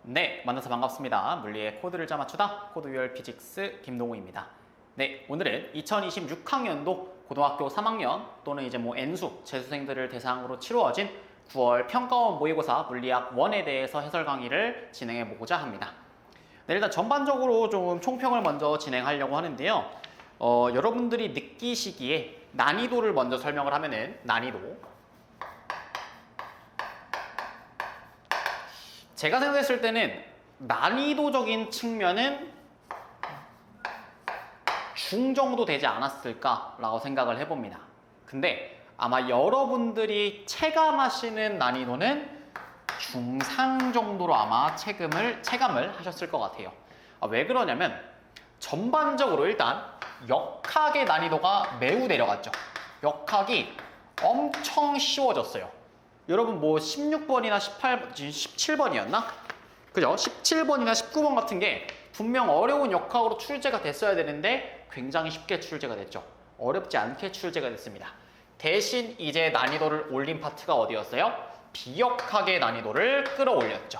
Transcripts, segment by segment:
네, 만나서 반갑습니다. 물리의 코드를 짜맞추다 코드유얼 피직스 김동우입니다. 네, 오늘은 2026학년도 고등학교 3학년 또는 이제 N수 재수생들을 대상으로 치루어진 9월 평가원 모의고사 물리학 1에 대해서 해설 강의를 진행해 보고자 합니다. 네, 일단 전반적으로 좀 총평을 먼저 진행하려고 하는데요. 여러분들이 느끼시기에 난이도를 먼저 설명을 하면은 제가 생각했을 때는 난이도적인 측면은 중 정도 되지 않았을까라고 생각을 해봅니다. 근데 아마 여러분들이 체감하시는 난이도는 중상 정도로 아마 체감을 하셨을 것 같아요. 왜 그러냐면 전반적으로 일단 역학의 난이도가 매우 내려갔죠. 역학이 엄청 쉬워졌어요. 여러분 16번이나 17번이었나? 그죠? 17번이나 19번 같은 게 분명 어려운 역학으로 출제가 됐어야 되는데 굉장히 쉽게 출제가 됐죠. 어렵지 않게 출제가 됐습니다. 대신 이제 난이도를 올린 파트가 어디였어요? 비역학의 난이도를 끌어올렸죠.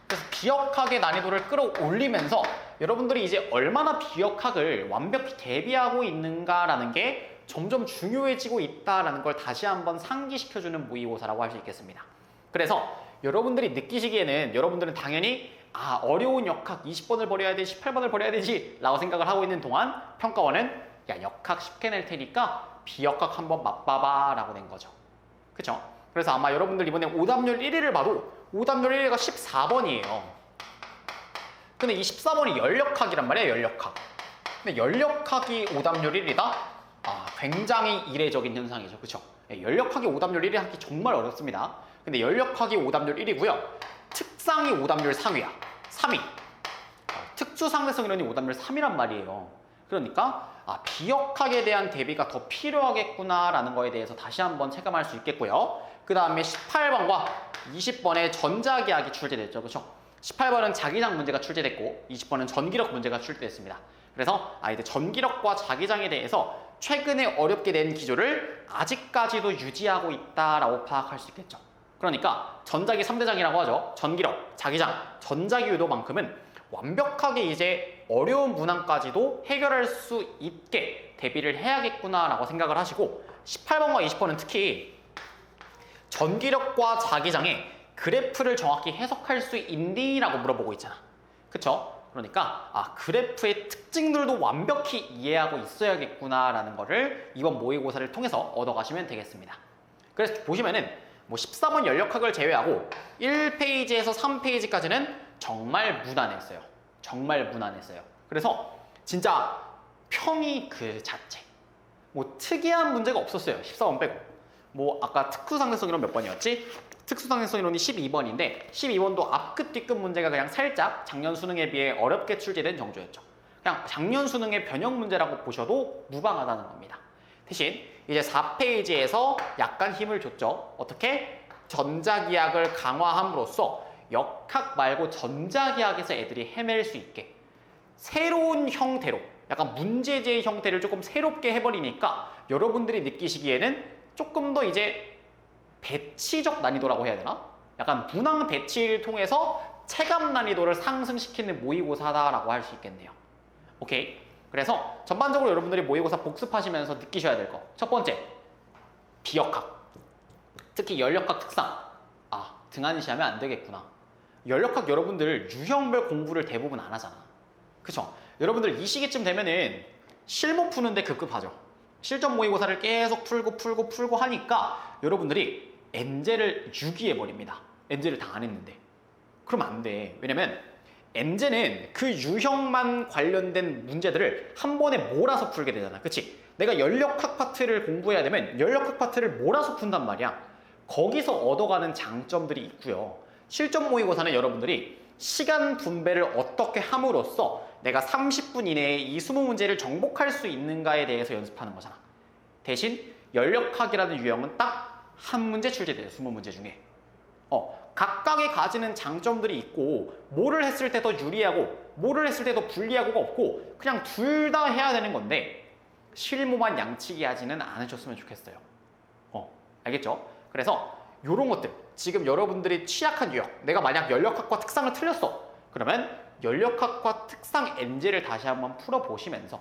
그래서 비역학의 난이도를 끌어올리면서 여러분들이 이제 얼마나 비역학을 완벽히 대비하고 있는가라는 게 점점 중요해지고 있다는 걸 다시 한번 상기시켜주는 모의고사라고 할 수 있겠습니다. 그래서 여러분들이 느끼시기에는 여러분들은 당연히 어려운 역학 20번을 버려야 되지 18번을 버려야 되지 라고 생각을 하고 있는 동안 평가원은 역학 쉽게 낼 테니까 비역학 한번 맛봐봐 라고 낸 거죠. 그쵸? 그래서 아마 여러분들 이번에 오답률 1위를 봐도 오답률 1위가 14번이에요. 근데 이 14번이 열역학이란 말이에요. 열역학. 근데 열역학이 오답률 1위다? 굉장히 이례적인 현상이죠. 그쵸? 열역학이 오답률 1위 하기 정말 어렵습니다. 근데 열역학이 오답률 1위고요. 특상이 오답률 3위야. 3위. 특수상대성 이론이 오답률 3위란 말이에요. 그러니까 비역학에 대한 대비가 더 필요하겠구나라는 거에 대해서 다시 한번 체감할 수 있겠고요. 그 다음에 18번과 20번에 전자기학이 출제됐죠. 그렇죠? 18번은 자기장 문제가 출제됐고 20번은 전기력 문제가 출제됐습니다. 그래서 이제 전기력과 자기장에 대해서 최근에 어렵게 된 기조를 아직까지도 유지하고 있다라고 파악할 수 있겠죠. 그러니까 전자기 3대장이라고 하죠. 전기력, 자기장, 전자기 유도만큼은 완벽하게 이제 어려운 문항까지도 해결할 수 있게 대비를 해야겠구나라고 생각을 하시고 18번과 20번은 특히 전기력과 자기장의 그래프를 정확히 해석할 수 있니? 라고 물어보고 있잖아. 그쵸? 그러니까 그래프의 특징들도 완벽히 이해하고 있어야겠구나라는 거를 이번 모의고사를 통해서 얻어가시면 되겠습니다. 그래서 보시면은 14번 열역학을 제외하고 1페이지에서 3페이지까지는 정말 무난했어요. 정말 무난했어요. 그래서 진짜 평이 그 자체. 특이한 문제가 없었어요. 14번 빼고. 아까 특수상대성 이론 몇 번이었지? 특수상대성 이론이 12번인데 12번도 앞끝 뒤끝 문제가 그냥 살짝 작년 수능에 비해 어렵게 출제된 정도였죠. 그냥 작년 수능의 변형 문제라고 보셔도 무방하다는 겁니다. 대신 이제 4페이지에서 약간 힘을 줬죠. 어떻게? 전자기학을 강화함으로써 역학 말고 전자기학에서 애들이 헤맬 수 있게 새로운 형태로 약간 문제제의 형태를 조금 새롭게 해버리니까 여러분들이 느끼시기에는 조금 더 이제 배치적 난이도라고 해야 되나? 약간 문항 배치를 통해서 체감 난이도를 상승시키는 모의고사다라고 할 수 있겠네요. 오케이? 그래서 전반적으로 여러분들이 모의고사 복습하시면서 느끼셔야 될 거. 첫 번째, 비역학. 특히 열역학 특상. 등한시하면 안 되겠구나. 열역학 여러분들 유형별 공부를 대부분 안 하잖아. 그쵸? 여러분들 이 시기쯤 되면은 실무 푸는데 급급하죠. 실전 모의고사를 계속 풀고 하니까 여러분들이 엔제를 유기해버립니다. 엔제를 다 안 했는데. 그러면 안 돼. 왜냐면 엔제는 그 유형만 관련된 문제들을 한 번에 몰아서 풀게 되잖아. 그치? 내가 열역학 파트를 공부해야 되면 열역학 파트를 몰아서 푼단 말이야. 거기서 얻어가는 장점들이 있고요. 실전 모의고사는 여러분들이 시간 분배를 어떻게 함으로써 내가 30분 이내에 이 20문제를 정복할 수 있는가에 대해서 연습하는 거잖아. 대신 열역학이라는 유형은 딱 한 문제 출제돼요. 20문제 중에. 각각의 가지는 장점들이 있고 뭐를 했을 때 더 유리하고 뭐를 했을 때 더 불리하고가 없고 그냥 둘 다 해야 되는 건데 실무만 양치기 하지는 않으셨으면 좋겠어요. 알겠죠? 그래서 요런 것들 지금 여러분들이 취약한 유형 내가 만약 연력학과 특상을 틀렸어 그러면 연력학과 특상 NG를 다시 한번 풀어보시면서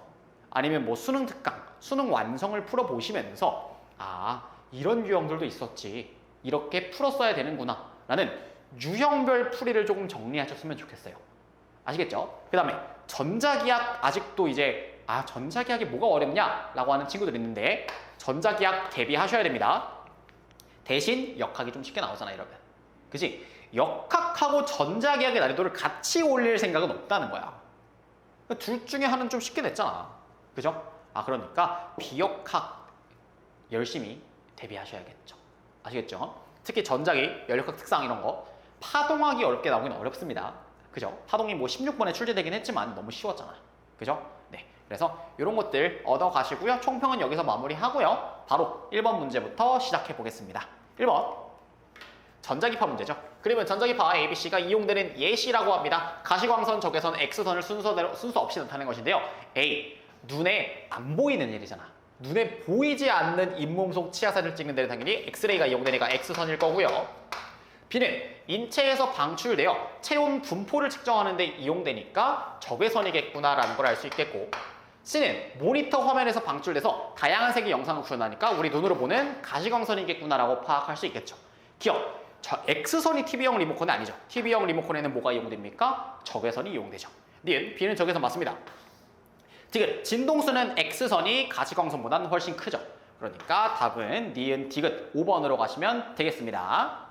아니면 뭐 수능 특강, 수능 완성을 풀어보시면서 아 이런 유형들도 있었지 이렇게 풀었어야 되는구나 라는 유형별 풀이를 조금 정리하셨으면 좋겠어요. 아시겠죠? 그 다음에 전자기학 아직도 이제 전자기학이 뭐가 어렵냐 라고 하는 친구들 있는데 전자기학 대비하셔야 됩니다. 대신 역학이 좀 쉽게 나오잖아 이러면. 그치? 역학하고 전자기학의 난이도를 같이 올릴 생각은 없다는 거야. 둘 중에 하나는 좀 쉽게 냈잖아. 그죠? 그러니까 비역학 열심히 대비하셔야겠죠. 아시겠죠? 특히 전자기, 연력학 특상 이런 거 파동학이 어렵게 나오긴 어렵습니다. 그죠? 파동이 뭐 16번에 출제되긴 했지만 너무 쉬웠잖아. 그죠? 네. 그래서 이런 것들 얻어가시고요. 총평은 여기서 마무리하고요. 바로 1번 문제부터 시작해 보겠습니다. 1번 전자기파 문제죠. 그러면 전자기파 ABC가 이용되는 예시라고 합니다. 가시광선, 적외선, X선을 순서 없이 나타내는 것인데요. A. 눈에 안 보이는 일이잖아. 눈에 보이지 않는 잇몸 속 치아사진을 찍는 데는 당연히 엑스레이가 이용되니까 X선일 거고요. B는 인체에서 방출되어 체온 분포를 측정하는 데 이용되니까 적외선이겠구나라는 걸 알 수 있겠고, C는 모니터 화면에서 방출돼서 다양한 색의 영상을 구현하니까 우리 눈으로 보는 가시광선이겠구나라고 파악할 수 있겠죠. 기억! X선이 TV형 리모컨은 아니죠. TV형 리모컨에는 뭐가 이용됩니까? 적외선이 이용되죠. 니은 B는 적외선 맞습니다. 디귿, 진동수는 X선이 가시광선보다는 훨씬 크죠. 그러니까 답은 니은 디귿 5번으로 가시면 되겠습니다.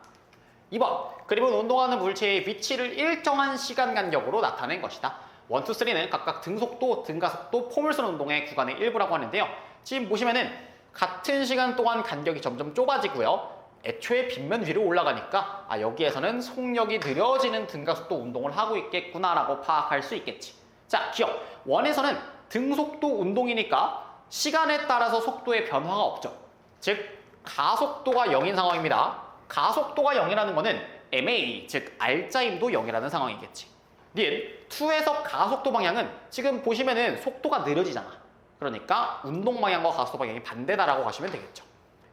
2번, 그림은 운동하는 물체의 위치를 일정한 시간 간격으로 나타낸 것이다. 1, 2, 3는 각각 등속도, 등가속도, 포물선 운동의 구간의 일부라고 하는데요. 지금 보시면은 같은 시간 동안 간격이 점점 좁아지고요. 애초에 빗면 위로 올라가니까 여기에서는 속력이 느려지는 등가속도 운동을 하고 있겠구나라고 파악할 수 있겠지. 자, 기억! 1에서는 등속도 운동이니까 시간에 따라서 속도의 변화가 없죠. 즉, 가속도가 0인 상황입니다. 가속도가 0이라는 거는 MA, 즉 알짜임도 0이라는 상황이겠지. 니은 2에서 가속도 방향은 지금 보시면은 속도가 느려지잖아. 그러니까 운동 방향과 가속도 방향이 반대다라고 하시면 되겠죠.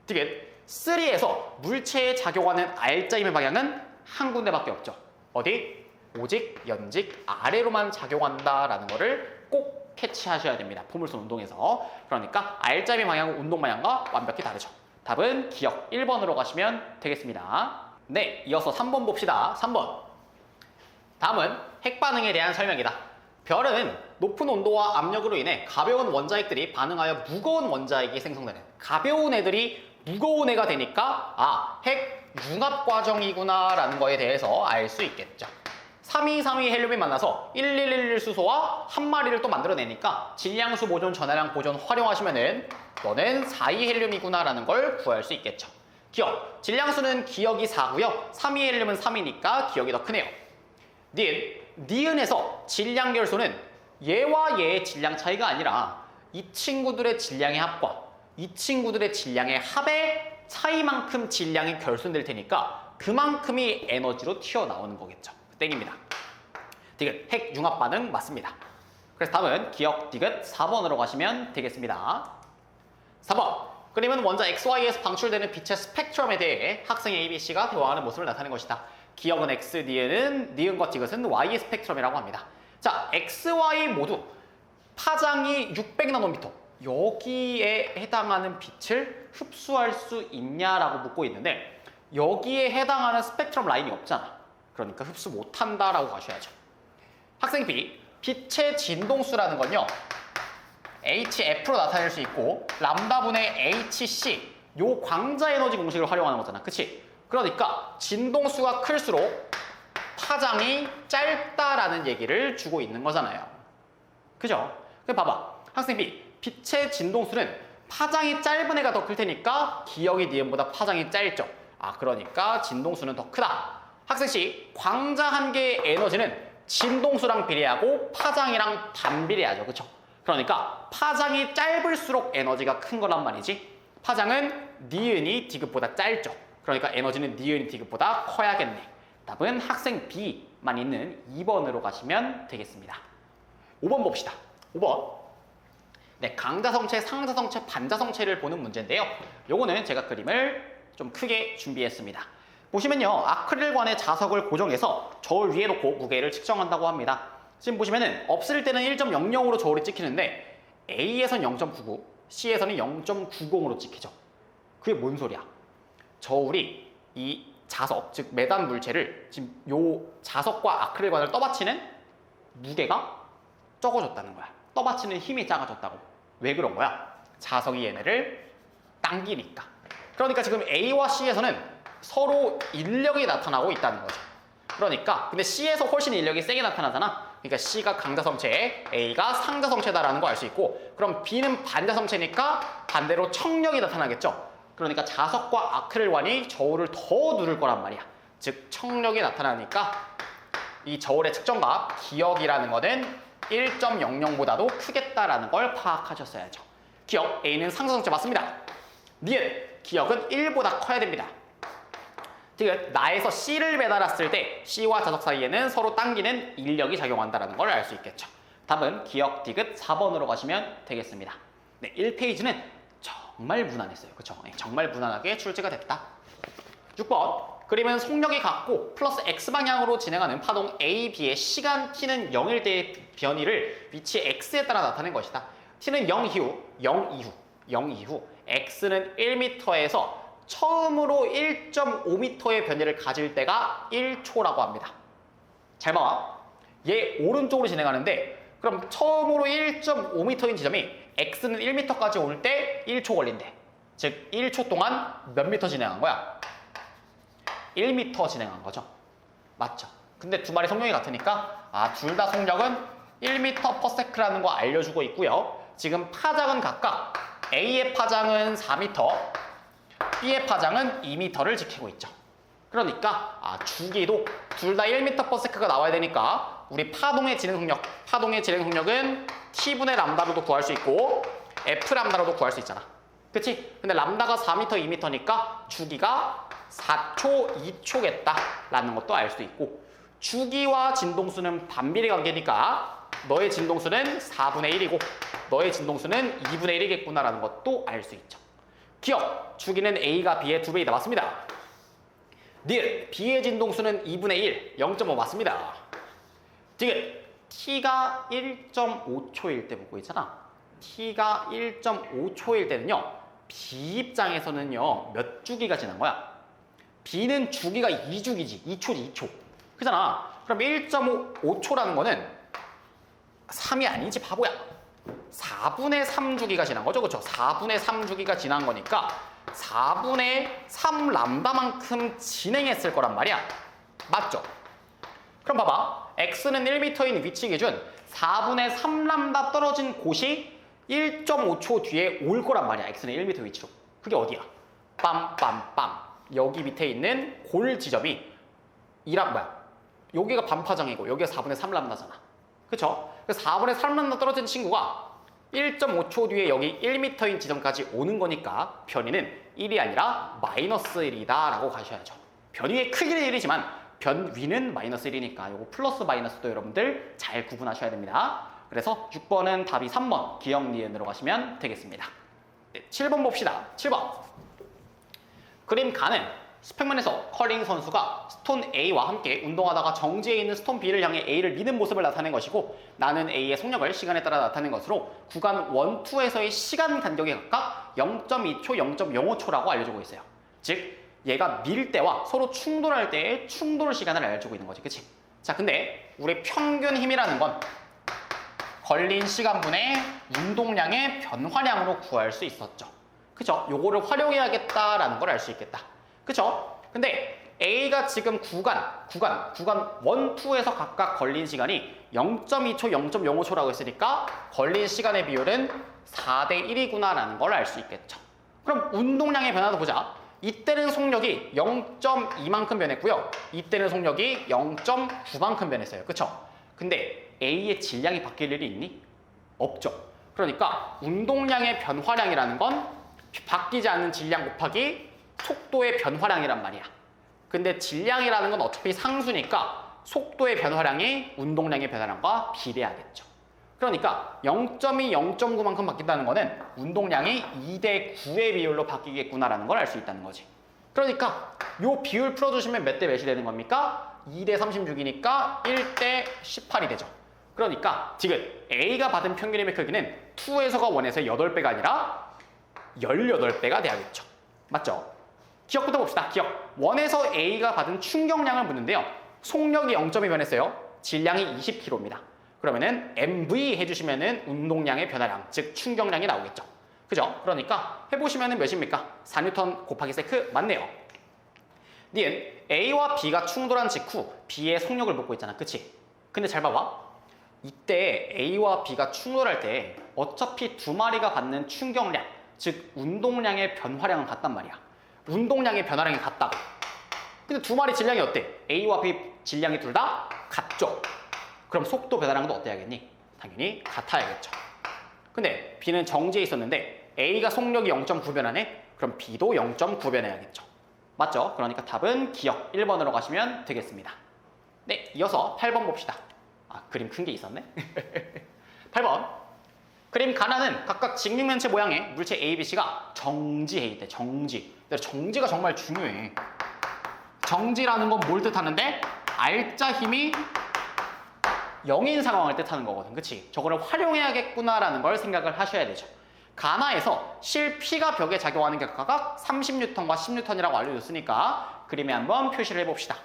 디귿 3에서 물체에 작용하는 알짜임의 방향은 한 군데밖에 없죠. 어디? 오직 연직 아래로만 작용한다라는 거를 꼭 캐치하셔야 됩니다. 포물선 운동에서. 그러니까 알짜임의 방향은 운동 방향과 완벽히 다르죠. 답은 기억 1번으로 가시면 되겠습니다. 네, 이어서 3번 봅시다. 3번. 다음은 핵반응에 대한 설명이다. 별은 높은 온도와 압력으로 인해 가벼운 원자핵들이 반응하여 무거운 원자핵이 생성되는, 가벼운 애들이 무거운 애가 되니까 핵 융합 과정이구나 라는 거에 대해서 알 수 있겠죠. 3232 헬륨이 만나서 1111 수소와 한 마리를 또 만들어내니까 질량수 보존, 전하량 보존 활용하시면은 너는 42 헬륨이구나 라는 걸 구할 수 있겠죠. 기억, 질량수는 기억이 4고요. 32 헬륨은 3이니까 기억이 더 크네요. 니은에서 질량 결소는 얘와 얘의 질량 차이가 아니라 이 친구들의 질량의 합과 이 친구들의 질량의 합의 차이만큼 질량이 결손될 테니까 그만큼이 에너지로 튀어나오는 거겠죠. 땡입니다. 디귿, 핵 융합 반응 맞습니다. 그래서 다음은 기억 디귿 4번으로 가시면 되겠습니다. 4번, 그림은 원자 XY에서 방출되는 빛의 스펙트럼에 대해 학생 ABC가 대화하는 모습을 나타낸 것이다. 기억은 X, 니은과 디귿은 Y의 스펙트럼이라고 합니다. 자, X, Y 모두 파장이 600나노미터 여기에 해당하는 빛을 흡수할 수 있냐라고 묻고 있는데 여기에 해당하는 스펙트럼 라인이 없잖아. 그러니까 흡수 못한다라고 가셔야죠. 학생 B, 빛의 진동수라는 건요 HF로 나타낼 수 있고 람다분의 HC 요 광자 에너지 공식을 활용하는 거잖아. 그치? 그러니까 진동수가 클수록 파장이 짧다라는 얘기를 주고 있는 거잖아요. 그죠? 그럼 봐봐. 학생 B, 빛의 진동수는 파장이 짧은 애가 더 클 테니까 기억이 니은보다 파장이 짧죠. 그러니까 진동수는 더 크다. 학생 C, 광자 한 개의 에너지는 진동수랑 비례하고 파장이랑 반비례하죠. 그쵸? 그러니까 파장이 짧을수록 에너지가 큰 거란 말이지. 파장은 니은이 디귿보다 짧죠. 그러니까 에너지는 니은이 디귿보다 커야겠네. 답은 학생 B만 있는 2번으로 가시면 되겠습니다. 5번 봅시다. 5번. 네, 강자성체, 상자성체, 반자성체를 보는 문제인데요. 요거는 제가 그림을 좀 크게 준비했습니다. 보시면요, 아크릴관에 자석을 고정해서 저울 위에 놓고 무게를 측정한다고 합니다. 지금 보시면은 없을 때는 1.00으로 저울이 찍히는데 A에선 0.99, C에서는 0.90으로 찍히죠. 그게 뭔 소리야? 저울이 이 자석, 즉 매단 물체를 지금 요 자석과 아크릴관을 떠받치는 무게가 적어졌다는 거야. 떠받치는 힘이 작아졌다고. 왜 그런 거야? 자석이 얘네를 당기니까. 그러니까 지금 A와 C에서는 서로 인력이 나타나고 있다는 거죠. 그러니까 근데 C에서 훨씬 인력이 세게 나타나잖아. 그러니까 C가 강자성체, A가 상자성체다라는 거 알 수 있고, 그럼 B는 반자성체니까 반대로 청력이 나타나겠죠. 그러니까 자석과 아크릴관이 저울을 더 누를 거란 말이야. 즉 청력이 나타나니까 이 저울의 측정값 기억이라는 거는 1.00보다도 크겠다라는 걸 파악하셨어야죠. 기억 A는 상자성체 맞습니다. 니은 기억은 1보다 커야 됩니다. 즉 나에서 C를 매달았을 때 C와 자석 사이에는 서로 당기는 인력이 작용한다는 걸 알 수 있겠죠. 답은 기억 디귿 4번으로 가시면 되겠습니다. 네, 1페이지는 정말 무난했어요. 그쵸? 네, 정말 무난하게 출제가 됐다. 6번 그림은 속력이 같고 플러스 X방향으로 진행하는 파동 A, B의 시간 T는 0일 때의 변이를 위치 X에 따라 나타낸 것이다. T는 0 이후 X는 1m에서 처음으로 1.5m의 변이를 가질 때가 1초라고 합니다. 잘 봐. 얘 오른쪽으로 진행하는데 그럼 처음으로 1.5m인 지점이 X는 1m까지 올 때 1초 걸린대. 즉 1초 동안 몇 미터 진행한 거야? 1m 진행한 거죠. 맞죠? 근데 두 마리 속력이 같으니까 둘 다 속력은 1m/s라는 거 알려주고 있고요. 지금 파장은 각각 A의 파장은 4m, B의 파장은 2m를 지키고 있죠. 그러니까 주기도 둘 다 1m/s가 나와야 되니까 우리 파동의 진행 속력은 T분의 람다로도 구할 수 있고 F 람다로도 구할 수 있잖아. 그치? 근데 람다가 4m, 2m니까 주기가 4초, 2초겠다라는 것도 알 수 있고, 주기와 진동수는 반비례 관계니까 너의 진동수는 4분의 1이고 너의 진동수는 2분의 1이겠구나라는 것도 알 수 있죠. 기억! 주기는 A가 B의 2배이다. 맞습니다. 니은! B의 진동수는 2분의 1, 0.5 맞습니다. 디귿! T가 1.5초일 때 보고 있잖아. T가 1.5초일 때는요, B 입장에서는요, 몇 주기가 지난 거야? B는 주기가 2주기지. 2초지, 2초. 그잖아. 그럼 1.5초라는 거는 3이 아니지, 바보야. 4분의 3주기가 지난 거죠. 그렇죠? 4분의 3주기가 지난 거니까 4분의 3 람다만큼 진행했을 거란 말이야. 맞죠? 그럼 봐봐. X는 1m인 위치 기준 4분의 3 람다 떨어진 곳이 1.5초 뒤에 올 거란 말이야. X는 1m 위치로. 그게 어디야? 빰빰빰. 여기 밑에 있는 골 지점이 여기가 반파장이고 여기가 4분의 3 람다잖아. 그쵸? 그래서 4분의 3 람다 떨어진 친구가 1.5초 뒤에 여기 1m인 지점까지 오는 거니까 변위는 1이 아니라 마이너스 1이다 라고 가셔야죠. 변위의 크기는 1이지만 변위는 마이너스 1이니까 요거 플러스 마이너스도 여러분들 잘 구분하셔야 됩니다. 그래서 6번은 답이 3번 기억 니은으로 가시면 되겠습니다. 네, 7번 봅시다. 7번 그림 가는 스펙만에서 커링 선수가 스톤 A와 함께 운동하다가 정지해 있는 스톤 B를 향해 A를 미는 모습을 나타낸 것이고, 나는 A의 속력을 시간에 따라 나타낸 것으로 구간 1, 2에서의 시간 간격이 각각 0.2초, 0.05초라고 알려주고 있어요. 즉 얘가 밀 때와 서로 충돌할 때의 충돌 시간을 알려주고 있는 거지. 그치? 자, 근데 우리 평균 힘이라는 건 걸린 시간분의 운동량의 변화량으로 구할 수 있었죠. 그쵸? 요거를 활용해야겠다라는 걸 알 수 있겠다. 그쵸? 근데 A가 지금 구간 1, 2에서 각각 걸린 시간이 0.2초, 0.05초라고 했으니까 걸린 시간의 비율은 4대 1이구나라는 걸 알 수 있겠죠. 그럼 운동량의 변화도 보자. 이때는 속력이 0.2만큼 변했고요. 이때는 속력이 0.9만큼 변했어요. 그쵸? 근데 A의 질량이 바뀔 일이 있니? 없죠. 그러니까 운동량의 변화량이라는 건 바뀌지 않는 질량 곱하기 속도의 변화량이란 말이야. 근데 질량이라는 건 어차피 상수니까 속도의 변화량이 운동량의 변화량과 비례하겠죠. 그러니까 0.2, 0.9만큼 바뀐다는 거는 운동량이 2대 9의 비율로 바뀌겠구나라는 걸 알 수 있다는 거지. 그러니까 요 비율 풀어주시면 몇 대 몇이 되는 겁니까? 2대 36이니까 1대 18이 되죠. 그러니까 지금 A가 받은 평균 힘의 크기는 2에서가 1에서 8배가 아니라 18배가 돼야겠죠. 맞죠? 기억부터 봅시다. 기억. 1에서 A가 받은 충격량을 묻는데요. 속력이 0점이 변했어요. 질량이 20kg입니다. 그러면은 MV 해주시면은 운동량의 변화량, 즉 충격량이 나오겠죠. 그죠? 그러니까 해보시면은 몇입니까? 4N 곱하기 세크 맞네요. 니은 A와 B가 충돌한 직후 B의 속력을 묻고 있잖아. 그치? 근데 잘 봐봐. 이때 A와 B가 충돌할 때 어차피 두 마리가 받는 충격량, 즉 운동량의 변화량은 같단 말이야. 운동량의 변화량이 같다고. 근데 두 마리 질량이 어때? A와 B 질량이 둘 다 같죠? 그럼 속도 변화량도 어때야겠니? 당연히 같아야겠죠. 근데 B는 정지해 있었는데 A가 속력이 0.9 변하네? 그럼 B도 0.9 변해야겠죠. 맞죠? 그러니까 답은 기억 1번으로 가시면 되겠습니다. 네, 이어서 8번 봅시다. 아, 그림 큰 게 있었네? 8번. 그림 가나는 각각 직육면체 모양의 물체 A, B, C가 정지해 있대. 정지. 정지가 정말 중요해. 정지라는 건 뭘 뜻하는데? 알짜 힘이 0인 상황을 뜻하는 거거든. 그치? 저거를 활용해야겠구나라는 걸 생각을 하셔야 되죠. 가나에서 실 P가 벽에 작용하는 게 각각 30N과 10N이라고 알려줬으니까 그림에 한번 표시를 해봅시다.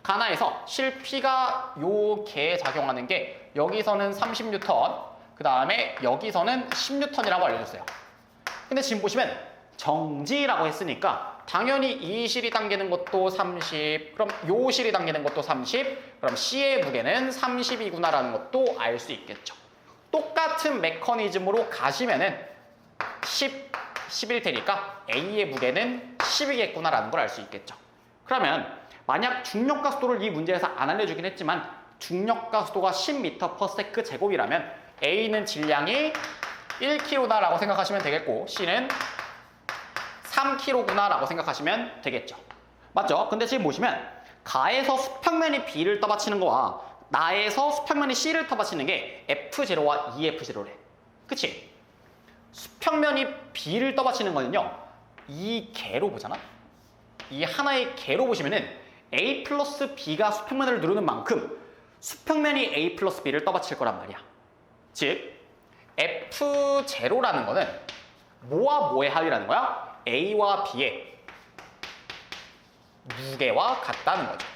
가나에서 실 P가 요 개에 작용하는 게 여기서는 30N, 그 다음에 여기서는 10N이라고 알려줬어요. 근데 지금 보시면 정지라고 했으니까 당연히 이 실이 당기는 것도 30, 그럼 요 실이 당기는 것도 30, 그럼 C의 무게는 30이구나라는 것도 알 수 있겠죠. 똑같은 메커니즘으로 가시면은 10, 10일 테니까 A의 무게는 10이겠구나라는 걸 알 수 있겠죠. 그러면 만약 중력가 속도를 이 문제에서 안 알려주긴 했지만 중력가 속도가 10m/s 제곱이라면 A는 질량이 1kg다라고 생각하시면 되겠고 C는 3kg구나라고 생각하시면 되겠죠. 맞죠? 근데 지금 보시면 가에서 수평면이 B를 떠받치는 거와 나에서 수평면이 C를 떠받치는 게 F0와 EF0래. 그치? 수평면이 B를 떠받치는 거는요. 이 개로 보잖아? 이 하나의 개로 보시면은 A 플러스 B가 수평면을 누르는 만큼 수평면이 A 플러스 B를 떠받칠 거란 말이야. 즉 F0라는 거는 뭐와 뭐의 합이라는 거야? A와 B의 무게와 같다는 거죠.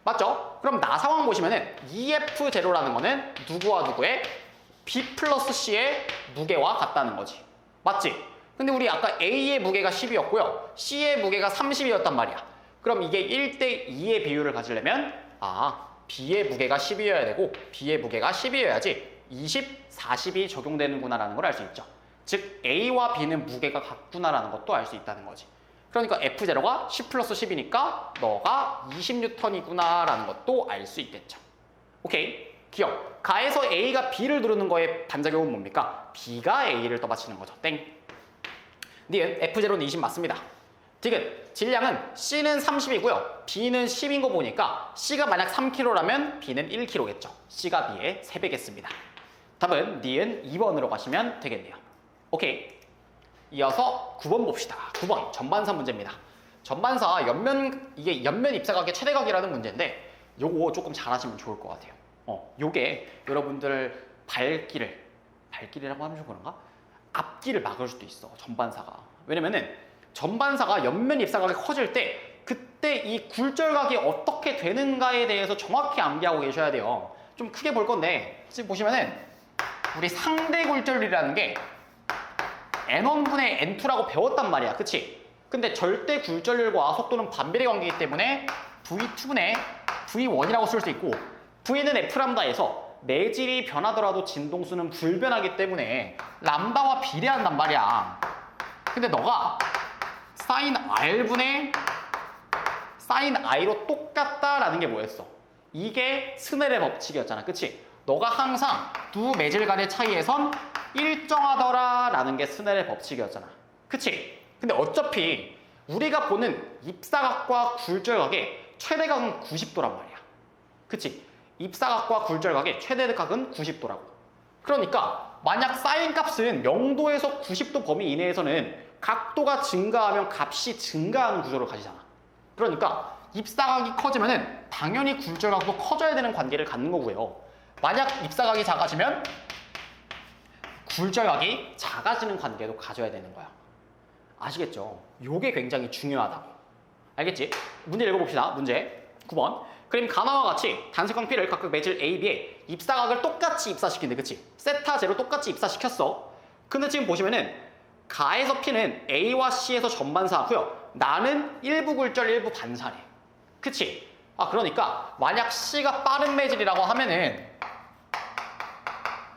맞죠? 그럼 나 상황 보시면은 EF0라는 거는 누구와 누구의 B 플러스 C의 무게와 같다는 거지. 맞지? 근데 우리 아까 A의 무게가 10이었고요. C의 무게가 30이었단 말이야. 그럼 이게 1대 2의 비율을 가지려면 B의 무게가 10이어야 되고 B의 무게가 10이어야지 20, 40이 적용되는구나라는 걸 알 수 있죠. 즉 A와 B는 무게가 같구나라는 것도 알 수 있다는 거지. 그러니까 F0가 10 플러스 10이니까 너가 20N이구나라는 것도 알 수 있겠죠. 오케이? 기억. 가에서 A가 B를 누르는 거의 반작용은 뭡니까? B가 A를 떠받치는 거죠. 땡. 니은 F0는 20 맞습니다. 디귿. 질량은 C는 30이고요. B는 10인 거 보니까 C가 만약 3kg라면 B는 1kg겠죠. C가 B의 3배겠습니다. 답은 니은 2번으로 가시면 되겠네요. 오케이. 이어서 9번 봅시다. 9번 전반사 문제입니다. 전반사 이게 연면 입사각의 최대각이라는 문제인데 요거 조금 잘하시면 좋을 것 같아요. 요게 여러분들 발길이라고 하면 좀 그런가? 앞길을 막을 수도 있어, 전반사가. 왜냐면은 전반사가 옆면 입사각이 커질 때 그때 이 굴절각이 어떻게 되는가에 대해서 정확히 암기하고 계셔야 돼요. 좀 크게 볼 건데 지금 보시면은 우리 상대 굴절이라는 게 N1분의 N2라고 배웠단 말이야. 그치? 근데 절대 굴절률과 속도는 반비례 관계이기 때문에 V2분의 V1이라고 쓸 수 있고 V는 F람다에서 내질이 변하더라도 진동수는 불변하기 때문에 람다와 비례한단 말이야. 근데 너가 사인 R분의 사인 I로 똑같다라는 게 뭐였어? 이게 스넬의 법칙이었잖아. 그치? 너가 항상 두 매질 간의 차이에선 일정하더라라는 게 스넬의 법칙이었잖아. 그치? 근데 어차피 우리가 보는 입사각과 굴절각의 최대각은 90도란 말이야. 그치? 입사각과 굴절각의 최대각은 90도라고. 그러니까 만약 사인 값은 0도에서 90도 범위 이내에서는 각도가 증가하면 값이 증가하는 구조를 가지잖아. 그러니까 입사각이 커지면은 당연히 굴절각도 커져야 되는 관계를 갖는 거고요. 만약 입사각이 작아지면 굴절각이 작아지는 관계도 가져야 되는 거야. 아시겠죠? 요게 굉장히 중요하다고. 알겠지? 문제 읽어봅시다. 문제 9번. 그림 가나와 같이 단색광 P를 각각 매질 A, B에 입사각을 똑같이 입사시킨대. 그치? 세타 제로 똑같이 입사시켰어. 근데 지금 보시면은 가에서 P는 A와 C에서 전반사고요. 나는 일부 굴절, 일부 반사래. 그치? 그러니까 만약 C가 빠른 매질이라고 하면은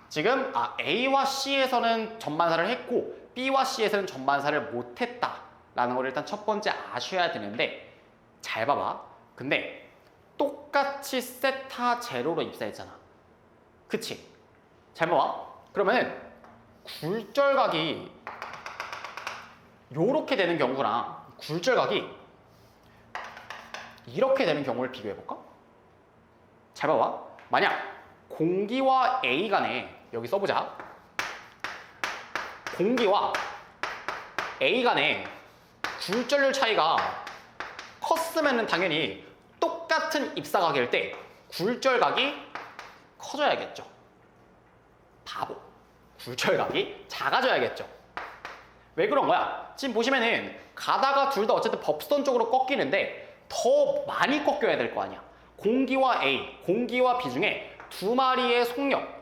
지금 A와 C에서는 전반사를 했고 B와 C에서는 전반사를 못했다라는 걸 일단 첫 번째 아셔야 되는데 잘 봐봐. 근데 똑같이 세타 제로로 입사했잖아. 그치? 잘 봐봐. 그러면은 굴절각이 요렇게 되는 경우랑 굴절각이 이렇게 되는 경우를 비교해볼까? 잘 봐봐. 만약 공기와 A 간에 여기 써보자. 공기와 A 간에 굴절률 차이가 컸으면 당연히 똑같은 입사각일 때 굴절각이 커져야겠죠. 바보. 굴절각이 작아져야겠죠. 왜 그런 거야? 지금 보시면은 가다가 둘 다 어쨌든 법선 쪽으로 꺾이는데 더 많이 꺾여야 될 거 아니야. 공기와 A, 공기와 B 중에 두 마리의 속력,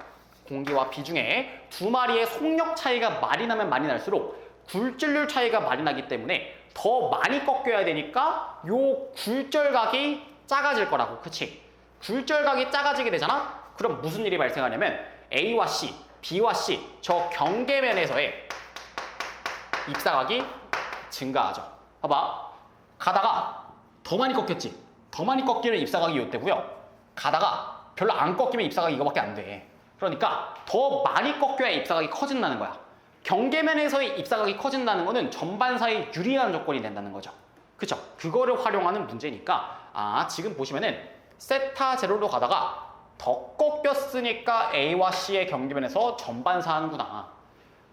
공기와 B 중에 두 마리의 속력 차이가 많이 나면 많이 날수록 굴절률 차이가 많이 나기 때문에 더 많이 꺾여야 되니까 요 굴절각이 작아질 거라고. 그치? 굴절각이 작아지게 되잖아? 그럼 무슨 일이 발생하냐면 A와 C, B와 C 저 경계면에서의 입사각이 증가하죠. 봐봐. 가다가 더 많이 꺾였지? 더 많이 꺾이는 입사각이 이때고요. 가다가 별로 안 꺾이면 입사각이 이거밖에 안 돼. 그러니까 더 많이 꺾여야 입사각이 커진다는 거야. 경계면에서의 입사각이 커진다는 거는 전반사에 유리한 조건이 된다는 거죠. 그쵸? 그거를 활용하는 문제니까 지금 보시면은 세타 제로로 가다가 더 꺾였으니까 A와 C의 경계면에서 전반사 하는구나.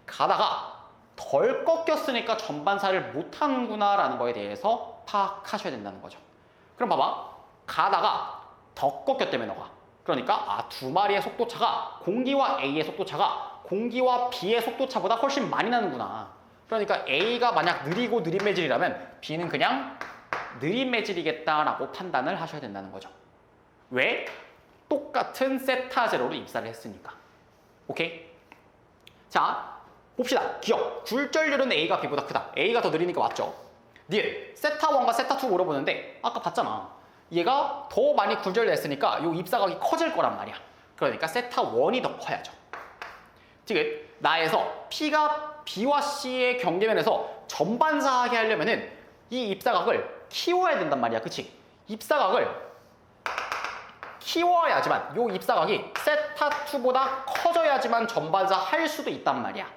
가다가 덜 꺾였으니까 전반사를 못하는구나 라는 거에 대해서 파악하셔야 된다는 거죠. 그럼 봐봐. 가다가 더 꺾였다며 너가. 그러니까 두 마리의 속도차가 공기와 A의 속도차가 공기와 B의 속도차보다 훨씬 많이 나는구나. 그러니까 A가 만약 느리고 느린 매질이라면 B는 그냥 느린 매질이겠다라고 판단을 하셔야 된다는 거죠. 왜? 똑같은 세타 제로로 입사를 했으니까. 오케이? 자, 봅시다. 기억. 굴절률은 A가 B보다 크다. A가 더 느리니까 맞죠? 니은 세타 1과 세타 2 물어보는데 아까 봤잖아. 얘가 더 많이 굴절됐으니까 요 입사각이 커질 거란 말이야. 그러니까 세타 1이 더 커야죠. 지금 나에서 P가 B와 C의 경계면에서 전반사하게 하려면은 이 입사각을 키워야 된단 말이야. 그치? 입사각을 키워야지만 요 입사각이 세타 2보다 커져야지만 전반사 할 수도 있단 말이야.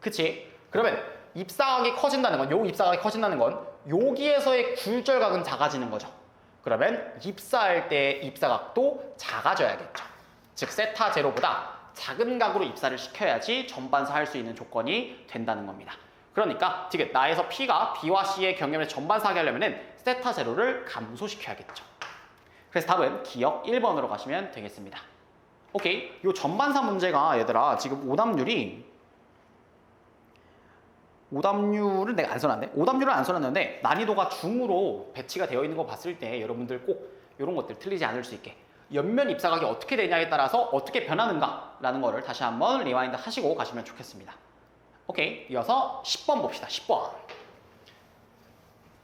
그치? 그러면 입사각이 커진다는 건, 요 입사각이 커진다는 건 여기에서의 굴절각은 작아지는 거죠. 그러면 입사할 때 입사각도 작아져야겠죠. 즉 세타 제로보다 작은 각으로 입사를 시켜야지 전반사 할 수 있는 조건이 된다는 겁니다. 그러니까 지금 나에서 P가 B와 C의 경계면에서 전반사하게 하려면 세타 제로를 감소시켜야겠죠. 그래서 답은 기억 1번으로 가시면 되겠습니다. 오케이. 요 전반사 문제가 얘들아 지금 오답률을 내가 안 써놨네. 오답률을 안 써놨는데 난이도가 중으로 배치가 되어 있는 거 봤을 때 여러분들 꼭 이런 것들 틀리지 않을 수 있게 옆면 입사각이 어떻게 되냐에 따라서 어떻게 변하는가 라는 거를 다시 한번 리와인드 하시고 가시면 좋겠습니다. 오케이. 이어서 10번 봅시다. 10번.